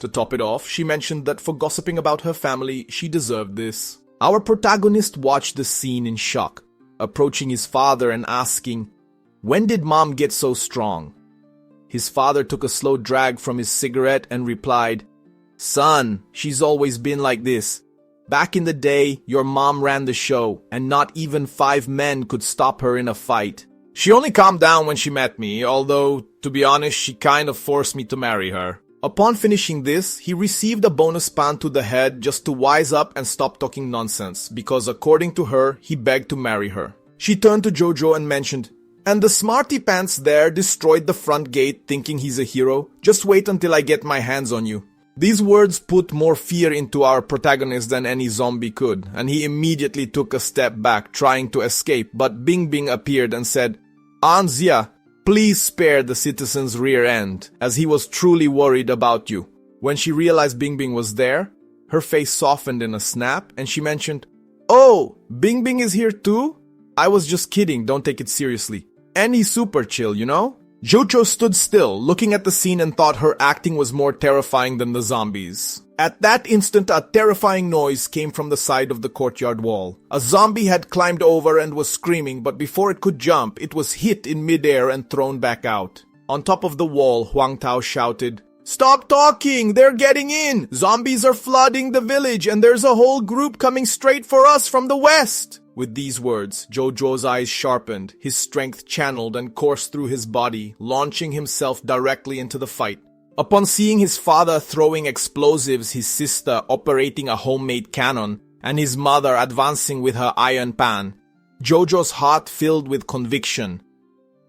To top it off, she mentioned that for gossiping about her family, she deserved this. Our protagonist watched the scene in shock, approaching his father and asking, "When did mom get so strong?" His father took a slow drag from his cigarette and replied, "Son, she's always been like this. Back in the day, your mom ran the show, and not even 5 men could stop her in a fight. She only calmed down when she met me, although, to be honest, she kind of forced me to marry her." Upon finishing this, he received a bonus pan to the head just to wise up and stop talking nonsense, because according to her, he begged to marry her. She turned to Jojo and mentioned, "And the smarty pants there destroyed the front gate thinking he's a hero. Just wait until I get my hands on you." These words put more fear into our protagonist than any zombie could, and he immediately took a step back, trying to escape, but Bing Bing appeared and said, "Aunt Zia, please spare the citizen's rear end, as he was truly worried about you." When she realized Bing Bing was there, her face softened in a snap, and she mentioned, "Oh, Bing Bing is here too? I was just kidding, don't take it seriously. And he's super chill, you know?" Jojo stood still, looking at the scene and thought her acting was more terrifying than the zombies. At that instant, a terrifying noise came from the side of the courtyard wall. A zombie had climbed over and was screaming, but before it could jump, it was hit in midair and thrown back out. On top of the wall, Huang Tao shouted, "Stop talking! They're getting in! Zombies are flooding the village, and there's a whole group coming straight for us from the west!" With these words, Jojo's eyes sharpened, his strength channeled and coursed through his body, launching himself directly into the fight. Upon seeing his father throwing explosives, his sister operating a homemade cannon, and his mother advancing with her iron pan, Jojo's heart filled with conviction,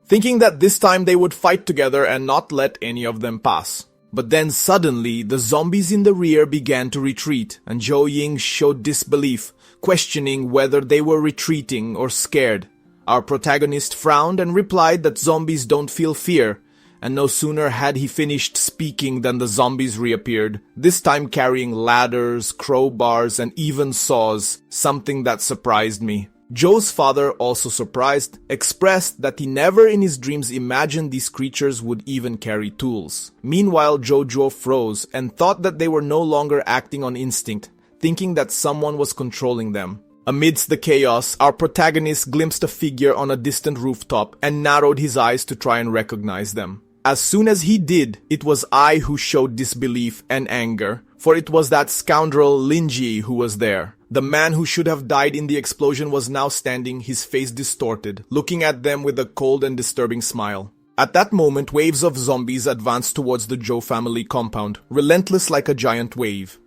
thinking that this time they would fight together and not let any of them pass. But then suddenly, the zombies in the rear began to retreat, and Zhou Ying showed disbelief, questioning whether they were retreating or scared. Our protagonist frowned and replied that zombies don't feel fear, and no sooner had he finished speaking than the zombies reappeared, this time carrying ladders, crowbars, and even saws, something that surprised me. Joe's father, also surprised, expressed that he never in his dreams imagined these creatures would even carry tools. Meanwhile, Jojo froze and thought that they were no longer acting on instinct, thinking that someone was controlling them. Amidst the chaos, our protagonist glimpsed a figure on a distant rooftop and narrowed his eyes to try and recognize them. As soon as he did, it was I who showed disbelief and anger, for it was that scoundrel Linji who was there. The man who should have died in the explosion was now standing, his face distorted, looking at them with a cold and disturbing smile. At that moment, waves of zombies advanced towards the Zhou family compound, relentless like a giant wave.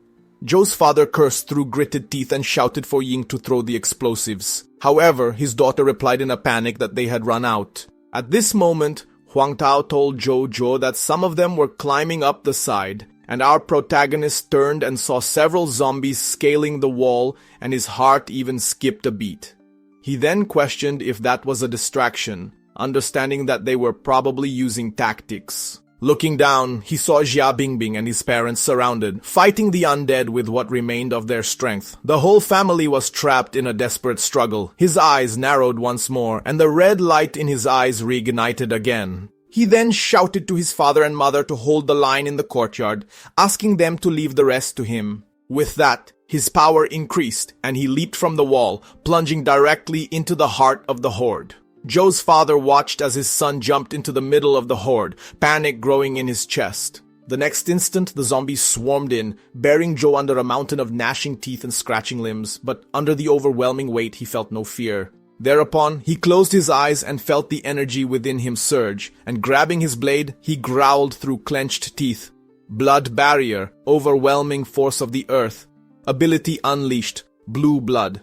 Joe's father cursed through gritted teeth and shouted for Ying to throw the explosives. However, his daughter replied in a panic that they had run out. At this moment, Huang Tao told Jojo that some of them were climbing up the side, and our protagonist turned and saw several zombies scaling the wall, and his heart even skipped a beat. He then questioned if that was a distraction, understanding that they were probably using tactics. Looking down, he saw Jia Bingbing and his parents surrounded, fighting the undead with what remained of their strength. The whole family was trapped in a desperate struggle. His eyes narrowed once more, and the red light in his eyes reignited again. He then shouted to his father and mother to hold the line in the courtyard, asking them to leave the rest to him. With that, his power increased, and he leaped from the wall, plunging directly into the heart of the horde. Joe's father watched as his son jumped into the middle of the horde, panic growing in his chest. The next instant, the zombies swarmed in, bearing Joe under a mountain of gnashing teeth and scratching limbs, but under the overwhelming weight he felt no fear. Thereupon, he closed his eyes and felt the energy within him surge, and grabbing his blade, he growled through clenched teeth. Blood barrier, overwhelming force of the earth. Ability unleashed, blue blood.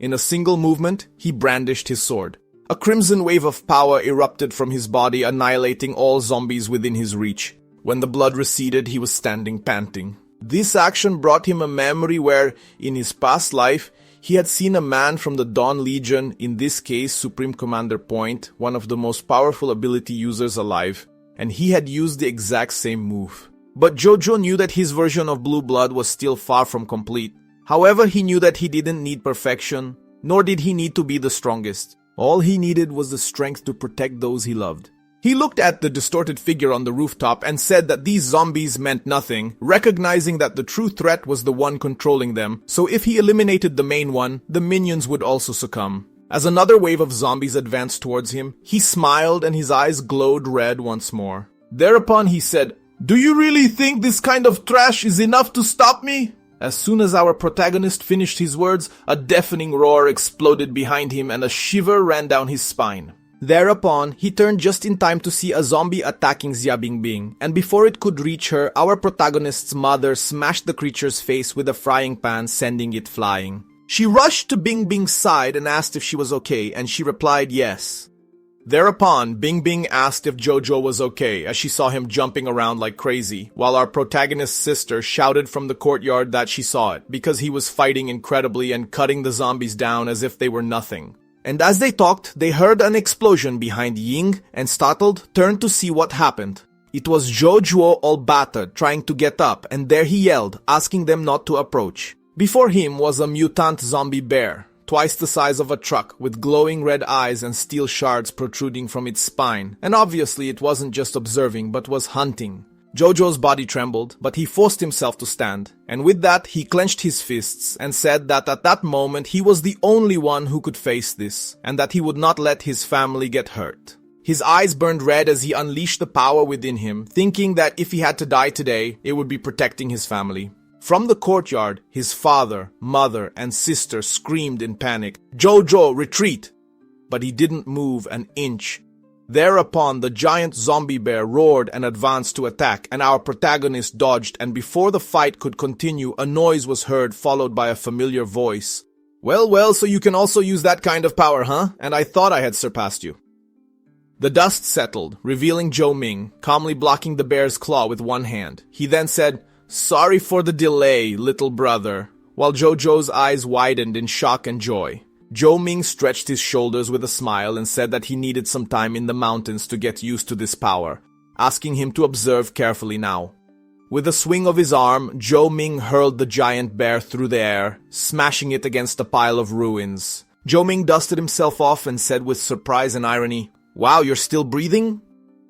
In a single movement, he brandished his sword. A crimson wave of power erupted from his body, annihilating all zombies within his reach. When the blood receded, he was standing panting. This action brought him a memory where, in his past life, he had seen a man from the Dawn Legion, in this case Supreme Commander Point, one of the most powerful ability users alive, and he had used the exact same move. But Jojo knew that his version of Blue Blood was still far from complete. However, he knew that he didn't need perfection, nor did he need to be the strongest. All he needed was the strength to protect those he loved. He looked at the distorted figure on the rooftop and said that these zombies meant nothing, recognizing that the true threat was the one controlling them, so if he eliminated the main one, the minions would also succumb. As another wave of zombies advanced towards him, he smiled and his eyes glowed red once more. Thereupon he said, "Do you really think this kind of trash is enough to stop me?" As soon as our protagonist finished his words, a deafening roar exploded behind him and a shiver ran down his spine. Thereupon, he turned just in time to see a zombie attacking Xia Bingbing, and before it could reach her, our protagonist's mother smashed the creature's face with a frying pan, sending it flying. She rushed to Bingbing's side and asked if she was okay, and she replied yes. Thereupon, Bingbing asked if Jojo was okay, as she saw him jumping around like crazy, while our protagonist's sister shouted from the courtyard that she saw it, because he was fighting incredibly and cutting the zombies down as if they were nothing. And as they talked, they heard an explosion behind Ying and startled, turned to see what happened. It was Jojo all battered, trying to get up, and there he yelled, asking them not to approach. Before him was a mutant zombie bear, twice the size of a truck, with glowing red eyes and steel shards protruding from its spine, and obviously it wasn't just observing but was hunting. Jojo's body trembled, but he forced himself to stand, and with that he clenched his fists and said that at that moment he was the only one who could face this, and that he would not let his family get hurt. His eyes burned red as he unleashed the power within him, thinking that if he had to die today, it would be protecting his family. From the courtyard, his father, mother, and sister screamed in panic, "Jojo, retreat!" But he didn't move an inch. Thereupon, the giant zombie bear roared and advanced to attack, and our protagonist dodged, and before the fight could continue, a noise was heard followed by a familiar voice. Well, so you can also use that kind of power, huh? And I thought I had surpassed you." The dust settled, revealing Zhou Ming, calmly blocking the bear's claw with one hand. He then said, "Sorry for the delay, little brother," while Jojo's eyes widened in shock and joy. Zhou Ming stretched his shoulders with a smile and said that he needed some time in the mountains to get used to this power, asking him to observe carefully now. With a swing of his arm, Zhou Ming hurled the giant bear through the air, smashing it against a pile of ruins. Zhou Ming dusted himself off and said with surprise and irony, "Wow, you're still breathing?"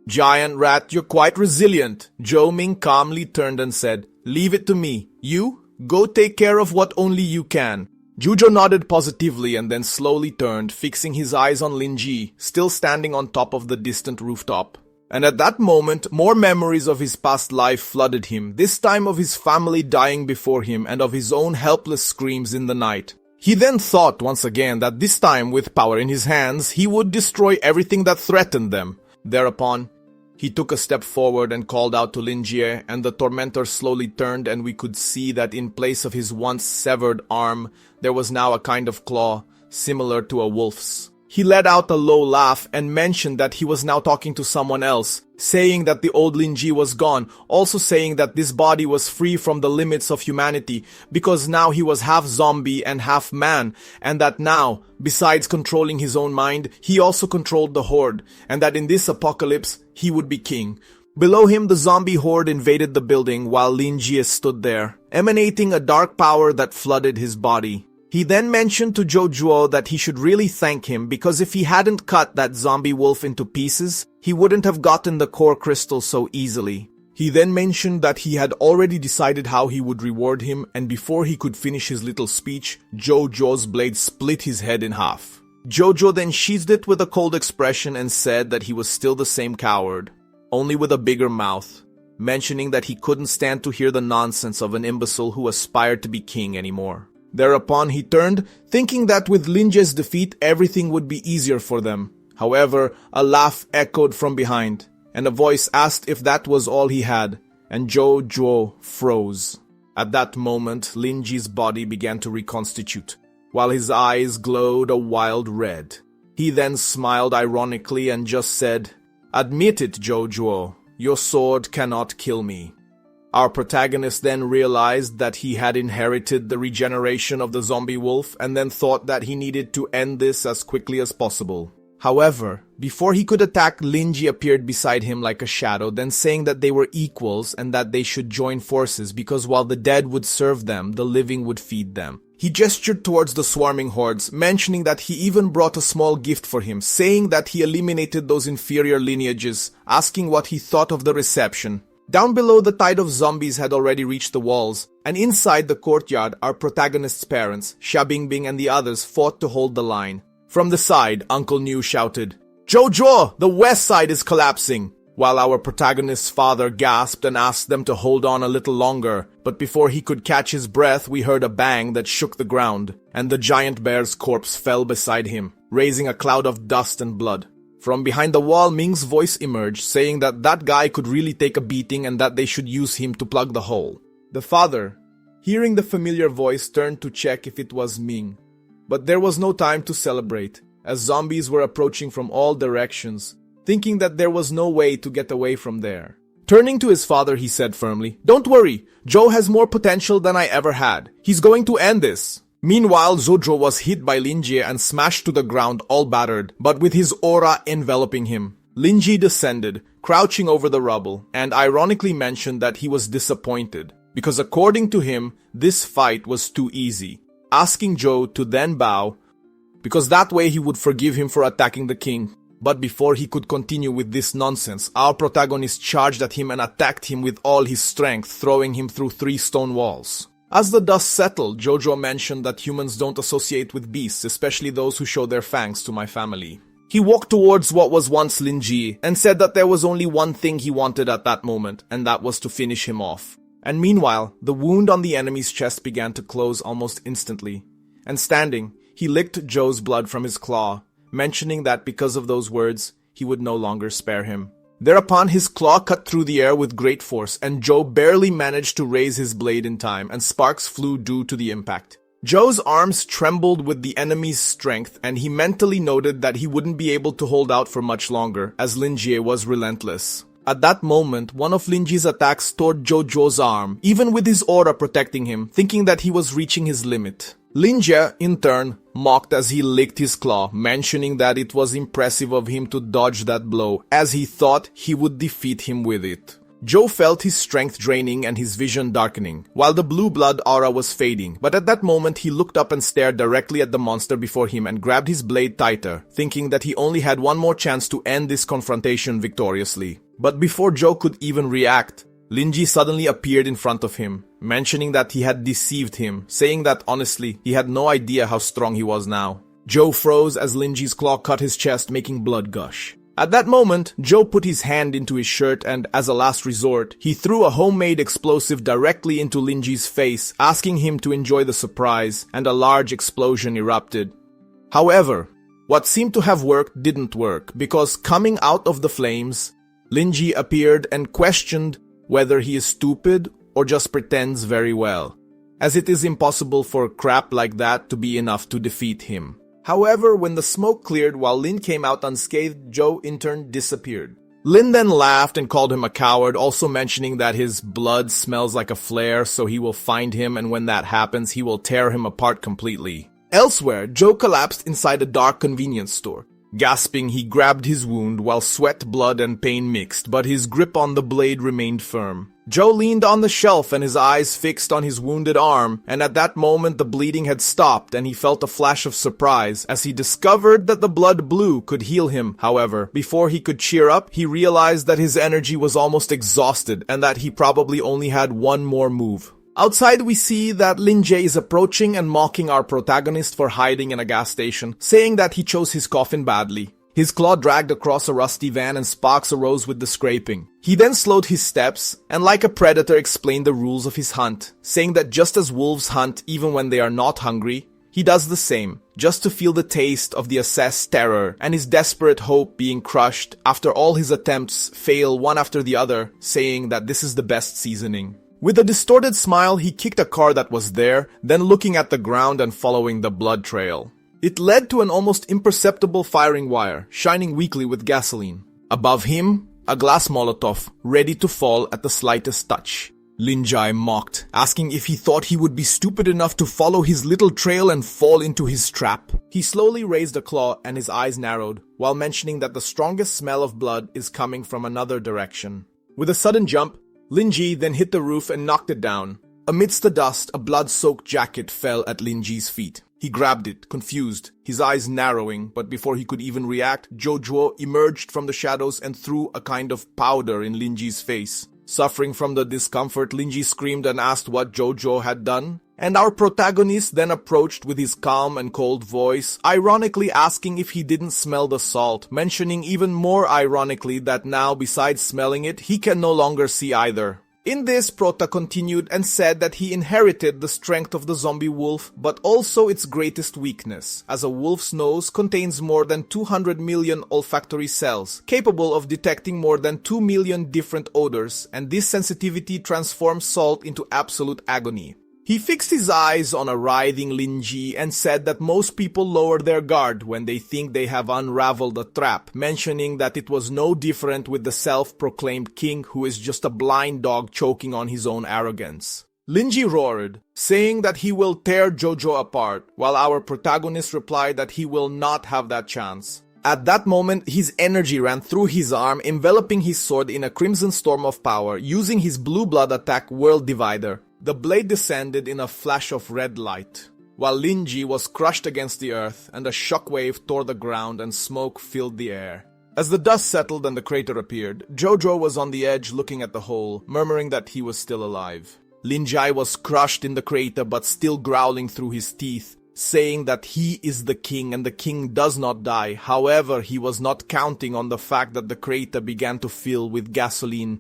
"Giant rat, you're quite resilient." Zhou Ming calmly turned and said, "Leave it to me. You, go take care of what only you can." Jojo nodded positively and then slowly turned, fixing his eyes on Lin Ji, still standing on top of the distant rooftop. And at that moment, more memories of his past life flooded him, this time of his family dying before him and of his own helpless screams in the night. He then thought once again that this time, with power in his hands, he would destroy everything that threatened them. Thereupon, he took a step forward and called out to Lin Jie, and the tormentor slowly turned, and we could see that in place of his once severed arm, there was now a kind of claw, similar to a wolf's. He let out a low laugh and mentioned that he was now talking to someone else, saying that the old Lin Ji was gone, also saying that this body was free from the limits of humanity, because now he was half zombie and half man, and that now, besides controlling his own mind, he also controlled the horde, and that in this apocalypse, he would be king. Below him, the zombie horde invaded the building while Lin Ji stood there, emanating a dark power that flooded his body. He then mentioned to Jojo that he should really thank him because if he hadn't cut that zombie wolf into pieces, he wouldn't have gotten the core crystal so easily. He then mentioned that he had already decided how he would reward him, and before he could finish his little speech, Jojo's blade split his head in half. Jojo then sheathed it with a cold expression and said that he was still the same coward, only with a bigger mouth, mentioning that he couldn't stand to hear the nonsense of an imbecile who aspired to be king anymore. Thereupon he turned, thinking that with Linje's defeat everything would be easier for them. However, a laugh echoed from behind, and a voice asked if that was all he had, and Jojo froze. At that moment, Linji's body began to reconstitute. while his eyes glowed a wild red. He then smiled ironically and just said, "Admit it, Jojo, your sword cannot kill me." Our protagonist then realized that he had inherited the regeneration of the zombie wolf and then thought that he needed to end this as quickly as possible. However, before he could attack, Linji appeared beside him like a shadow, then saying that they were equals and that they should join forces because while the dead would serve them, the living would feed them. He gestured towards the swarming hordes, mentioning that he even brought a small gift for him, saying that he eliminated those inferior lineages, asking what he thought of the reception. Down below, the tide of zombies had already reached the walls, and inside the courtyard, our protagonist's parents, Xia Bingbing and the others, fought to hold the line. From the side, Uncle New shouted, "Jojo, the west side is collapsing!" While our protagonist's father gasped and asked them to hold on a little longer, but before he could catch his breath, we heard a bang that shook the ground, and the giant bear's corpse fell beside him, raising a cloud of dust and blood. From behind the wall, Ming's voice emerged, saying that that guy could really take a beating and that they should use him to plug the hole. The father, hearing the familiar voice, turned to check if it was Ming. But there was no time to celebrate, as zombies were approaching from all directions, thinking that there was no way to get away from there. Turning to his father, he said firmly, "Don't worry, Joe has more potential than I ever had. He's going to end this." Meanwhile, Jojo was hit by Linji and smashed to the ground all battered, but with his aura enveloping him. Linji descended, crouching over the rubble, and ironically mentioned that he was disappointed, because according to him, this fight was too easy, asking Joe to then bow, because that way he would forgive him for attacking the king. But before he could continue with this nonsense, our protagonist charged at him and attacked him with all his strength, throwing him through 3 stone walls. As the dust settled, Jojo mentioned that humans don't associate with beasts, especially those who show their fangs to my family. He walked towards what was once Linji and said that there was only one thing he wanted at that moment, and that was to finish him off. And meanwhile, the wound on the enemy's chest began to close almost instantly. And standing, he licked Joe's blood from his claw, mentioning that because of those words, he would no longer spare him. Thereupon, his claw cut through the air with great force, and Joe barely managed to raise his blade in time, and sparks flew due to the impact. Joe's arms trembled with the enemy's strength, and he mentally noted that he wouldn't be able to hold out for much longer, as Linjie was relentless. At that moment, one of Linji's attacks tore Jojo's arm, even with his aura protecting him, thinking that he was reaching his limit. Linjie, in turn, mocked as he licked his claw, mentioning that it was impressive of him to dodge that blow, as he thought he would defeat him with it. Joe felt his strength draining and his vision darkening, while the blue blood aura was fading, but at that moment he looked up and stared directly at the monster before him and grabbed his blade tighter, thinking that he only had one more chance to end this confrontation victoriously. But before Joe could even react, Linji suddenly appeared in front of him, mentioning that he had deceived him, saying that honestly, he had no idea how strong he was now. Joe froze as Linji's claw cut his chest, making blood gush. At that moment, Joe put his hand into his shirt and, as a last resort, he threw a homemade explosive directly into Linji's face, asking him to enjoy the surprise, and a large explosion erupted. However, what seemed to have worked didn't work, because coming out of the flames, Linji appeared and questioned whether he is stupid or just pretends very well, as it is impossible for crap like that to be enough to defeat him. However, when the smoke cleared while Lin came out unscathed, Joe in turn disappeared. Lin then laughed and called him a coward, also mentioning that his blood smells like a flare, so he will find him, and when that happens, he will tear him apart completely. Elsewhere, Joe collapsed inside a dark convenience store. Gasping, he grabbed his wound while sweat, blood, and pain mixed, but his grip on the blade remained firm. Joe leaned on the shelf and his eyes fixed on his wounded arm, and at that moment the bleeding had stopped and he felt a flash of surprise as he discovered that the blood blue could heal him. However, before he could cheer up, he realized that his energy was almost exhausted and that he probably only had one more move. Outside, we see that Linjie is approaching and mocking our protagonist for hiding in a gas station, saying that he chose his coffin badly. His claw dragged across a rusty van and sparks arose with the scraping. He then slowed his steps and like a predator explained the rules of his hunt, saying that just as wolves hunt even when they are not hungry, he does the same, just to feel the taste of the assessed terror and his desperate hope being crushed after all his attempts fail one after the other, saying that this is the best seasoning. With a distorted smile, he kicked a car that was there, then looking at the ground and following the blood trail. It led to an almost imperceptible firing wire, shining weakly with gasoline. Above him, a glass Molotov, ready to fall at the slightest touch. Lin Jai mocked, asking if he thought he would be stupid enough to follow his little trail and fall into his trap. He slowly raised a claw and his eyes narrowed, while mentioning that the strongest smell of blood is coming from another direction. With a sudden jump, Lin Ji then hit the roof and knocked it down. Amidst the dust, a blood-soaked jacket fell at Lin Ji's feet. He grabbed it, confused, his eyes narrowing, but before he could even react, Jojo emerged from the shadows and threw a kind of powder in Lin Ji's face. Suffering from the discomfort, Lin Ji screamed and asked what Jojo had done, and our protagonist then approached with his calm and cold voice, ironically asking if he didn't smell the salt, mentioning even more ironically that now, besides smelling it, he can no longer see either. In this, Prota continued and said that he inherited the strength of the zombie wolf, but also its greatest weakness, as a wolf's nose contains more than 200 million olfactory cells, capable of detecting more than 2 million different odors, and this sensitivity transforms salt into absolute agony. He fixed his eyes on a writhing Lin Ji and said that most people lower their guard when they think they have unraveled a trap, mentioning that it was no different with the self-proclaimed king who is just a blind dog choking on his own arrogance. Lin Ji roared, saying that he will tear Jojo apart, while our protagonist replied that he will not have that chance. At that moment, his energy ran through his arm, enveloping his sword in a crimson storm of power, using his blue blood attack World Divider. The blade descended in a flash of red light, while Lin Ji was crushed against the earth and a shockwave tore the ground and smoke filled the air. As the dust settled and the crater appeared, Jojo was on the edge looking at the hole, murmuring that he was still alive. Lin Jai was crushed in the crater but still growling through his teeth, saying that he is the king and the king does not die. However, he was not counting on the fact that the crater began to fill with gasoline.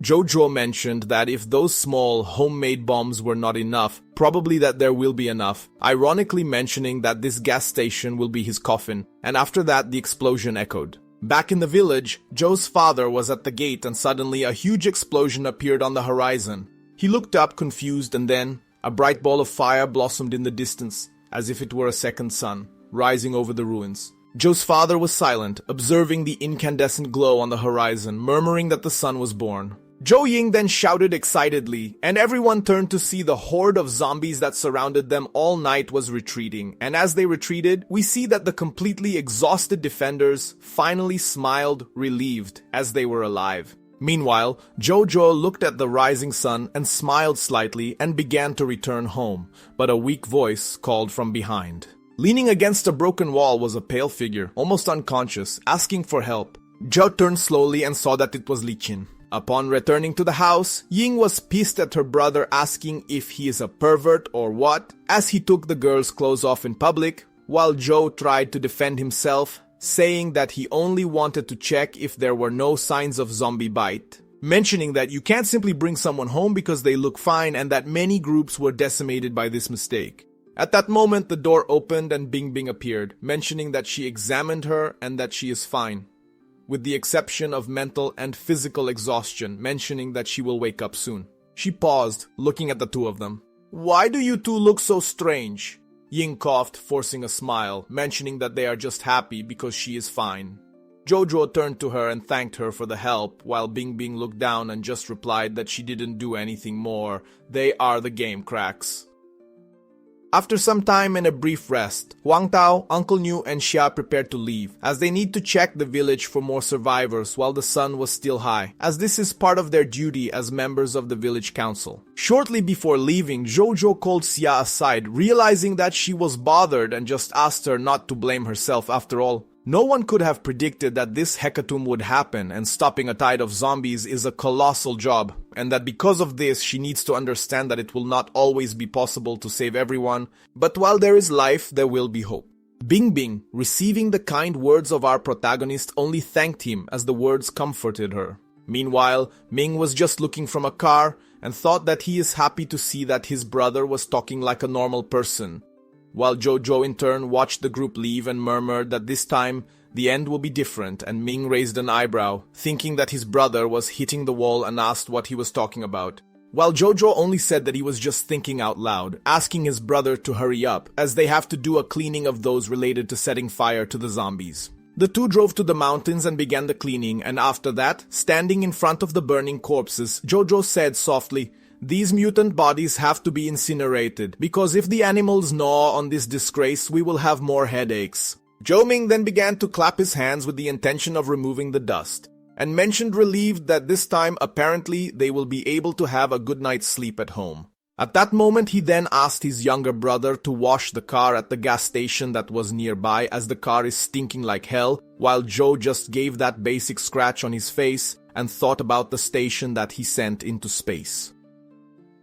Jojo mentioned that if those small, homemade bombs were not enough, probably that there will be enough, ironically mentioning that this gas station will be his coffin, and after that the explosion echoed. Back in the village, Joe's father was at the gate and suddenly a huge explosion appeared on the horizon. He looked up confused and then, a bright ball of fire blossomed in the distance, as if it were a second sun, rising over the ruins. Joe's father was silent, observing the incandescent glow on the horizon, murmuring that the sun was born. Zhou Ying then shouted excitedly, and everyone turned to see the horde of zombies that surrounded them all night was retreating, and as they retreated, we see that the completely exhausted defenders finally smiled, relieved, as they were alive. Meanwhile, Jojo looked at the rising sun and smiled slightly and began to return home, but a weak voice called from behind. Leaning against a broken wall was a pale figure, almost unconscious, asking for help. Zhou turned slowly and saw that it was Li Qin. Upon returning to the house, Ying was pissed at her brother, asking if he is a pervert or what, as he took the girl's clothes off in public, while Zhou tried to defend himself, saying that he only wanted to check if there were no signs of zombie bite, mentioning that you can't simply bring someone home because they look fine and that many groups were decimated by this mistake. At that moment, the door opened and Bing Bing appeared, mentioning that she examined her and that she is fine, with the exception of mental and physical exhaustion, mentioning that she will wake up soon. She paused, looking at the two of them. "Why do you two look so strange?" Ying coughed, forcing a smile, mentioning that they are just happy because she is fine. Jojo turned to her and thanked her for the help, while Bing Bing looked down and just replied that she didn't do anything more. They are the game cracks. After some time and a brief rest, Huang Tao, Uncle Niu, and Xia prepared to leave, as they need to check the village for more survivors while the sun was still high, as this is part of their duty as members of the village council. Shortly before leaving, Jojo called Xia aside, realizing that she was bothered and just asked her not to blame herself after all. No one could have predicted that this hecatomb would happen, and stopping a tide of zombies is a colossal job, and that because of this she needs to understand that it will not always be possible to save everyone, but while there is life, there will be hope. Bing Bing, receiving the kind words of our protagonist, only thanked him as the words comforted her. Meanwhile, Ming was just looking from a car and thought that he is happy to see that his brother was talking like a normal person, while Jojo in turn watched the group leave and murmured that this time the end will be different, and Ming raised an eyebrow, thinking that his brother was hitting the wall and asked what he was talking about. while Jojo only said that he was just thinking out loud, asking his brother to hurry up, as they have to do a cleaning of those related to setting fire to the zombies. The two drove to the mountains and began the cleaning, and after that, standing in front of the burning corpses, Jojo said softly, "These mutant bodies have to be incinerated, because if the animals gnaw on this disgrace, we will have more headaches." Jo Ming then began to clap his hands with the intention of removing the dust, and mentioned relieved that this time apparently they will be able to have a good night's sleep at home. At that moment, he then asked his younger brother to wash the car at the gas station that was nearby, as the car is stinking like hell, while Joe just gave that basic scratch on his face and thought about the station that he sent into space.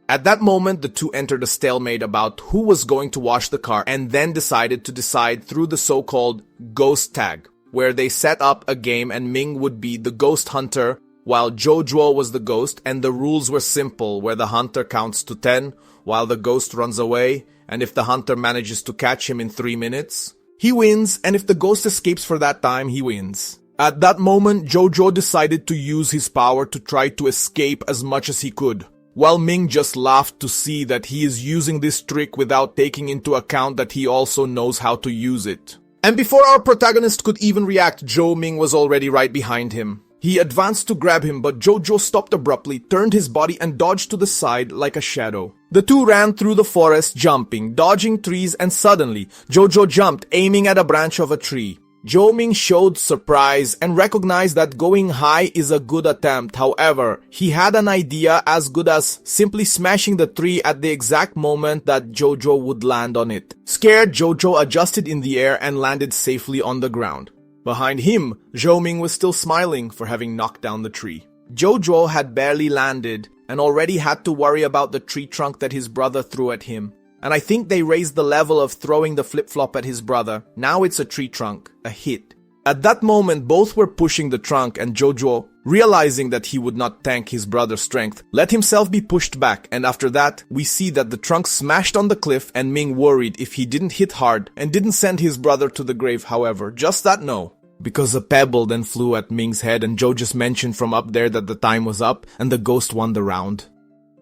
At that moment, the two entered a stalemate about who was going to wash the car, and then decided to decide through the so-called ghost tag, where they set up a game and Ming would be the ghost hunter, while Jojo was the ghost, and the rules were simple, where the hunter counts to 10, while the ghost runs away, and if the hunter manages to catch him in 3 minutes, he wins, and if the ghost escapes for that time, he wins. At that moment, Jojo decided to use his power to try to escape as much as he could, while Ming just laughed to see that he is using this trick without taking into account that he also knows how to use it. And before our protagonist could even react, Jo Ming was already right behind him. He advanced to grab him, but Jojo stopped abruptly, turned his body and dodged to the side like a shadow. The two ran through the forest, jumping, dodging trees, and suddenly, Jojo jumped, aiming at a branch of a tree. Jo Ming showed surprise and recognized that going high is a good attempt. However, he had an idea as good as simply smashing the tree at the exact moment that Jojo would land on it. Scared, Jojo adjusted in the air and landed safely on the ground. Behind him, Jo Ming was still smiling for having knocked down the tree. Jojo had barely landed and already had to worry about the tree trunk that his brother threw at him. And I think they raised the level of throwing the flip-flop at his brother. Now it's a tree trunk, a hit. At that moment, both were pushing the trunk, and Jojo, realizing that he would not thank his brother's strength, let himself be pushed back, and after that, we see that the trunk smashed on the cliff, and Ming worried if he didn't hit hard and didn't send his brother to the grave. However, just that no, because a pebble then flew at Ming's head, and Joe just mentioned from up there that the time was up and the ghost won the round.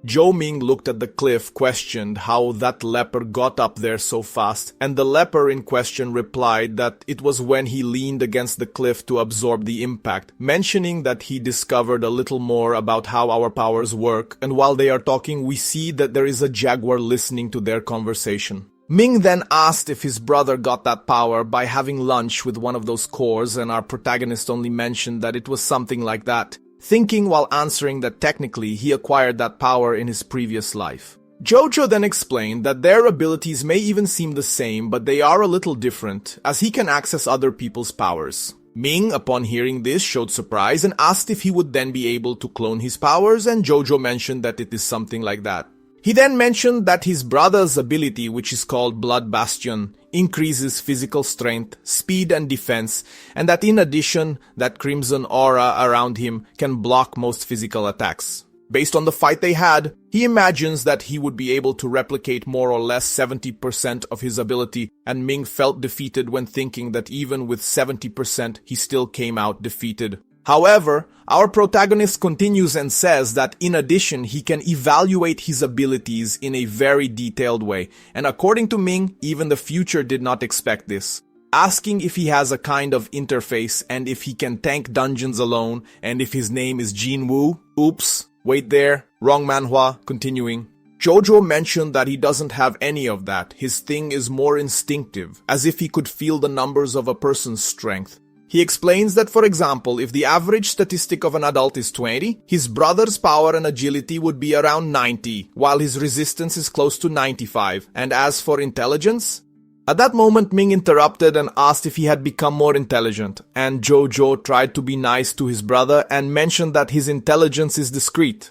Jo Ming looked at the cliff, questioned how that leper got up there so fast, and the leper in question replied that it was when he leaned against the cliff to absorb the impact, mentioning that he discovered a little more about how our powers work, and while they are talking, we see that there is a jaguar listening to their conversation. Ming then asked if his brother got that power by having lunch with one of those cores, and our protagonist only mentioned that it was something like that, thinking while answering that technically he acquired that power in his previous life. Jojo then explained that their abilities may even seem the same, but they are a little different, as he can access other people's powers. Ming, upon hearing this, showed surprise and asked if he would then be able to clone his powers, and Jojo mentioned that it is something like that. He then mentioned that his brother's ability, which is called Blood Bastion, increases physical strength, speed and defense, and that in addition, that crimson aura around him can block most physical attacks. Based on the fight they had, he imagines that he would be able to replicate more or less 70% of his ability, and Ming felt defeated when thinking that even with 70% he still came out defeated. However, our protagonist continues and says that in addition he can evaluate his abilities in a very detailed way, and according to Ming, even the future did not expect this. Asking if he has a kind of interface and if he can tank dungeons alone, and if his name is Jin Woo. Oops, wait there, wrong manhwa, continuing. Jojo mentioned that he doesn't have any of that, his thing is more instinctive, as if he could feel the numbers of a person's strength. He explains that, for example, if the average statistic of an adult is 20, his brother's power and agility would be around 90, while his resistance is close to 95. And as for intelligence? At that moment, Ming interrupted and asked if he had become more intelligent, and Jojo tried to be nice to his brother and mentioned that his intelligence is discreet.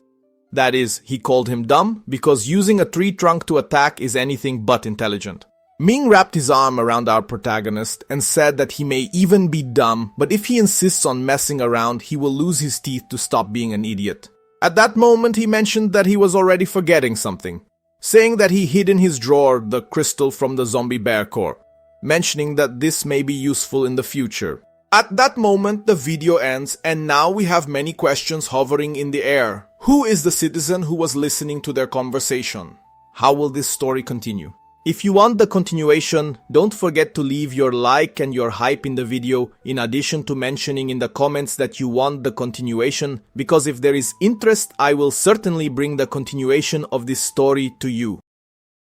That is, he called him dumb because using a tree trunk to attack is anything but intelligent. Ming wrapped his arm around our protagonist and said that he may even be dumb, but if he insists on messing around, he will lose his teeth to stop being an idiot. At that moment, he mentioned that he was already forgetting something, saying that he hid in his drawer the crystal from the zombie bear core, mentioning that this may be useful in the future. At that moment, the video ends, and now we have many questions hovering in the air. Who is the citizen who was listening to their conversation? How will this story continue? If you want the continuation, don't forget to leave your like and your hype in the video, in addition to mentioning in the comments that you want the continuation, because if there is interest, I will certainly bring the continuation of this story to you.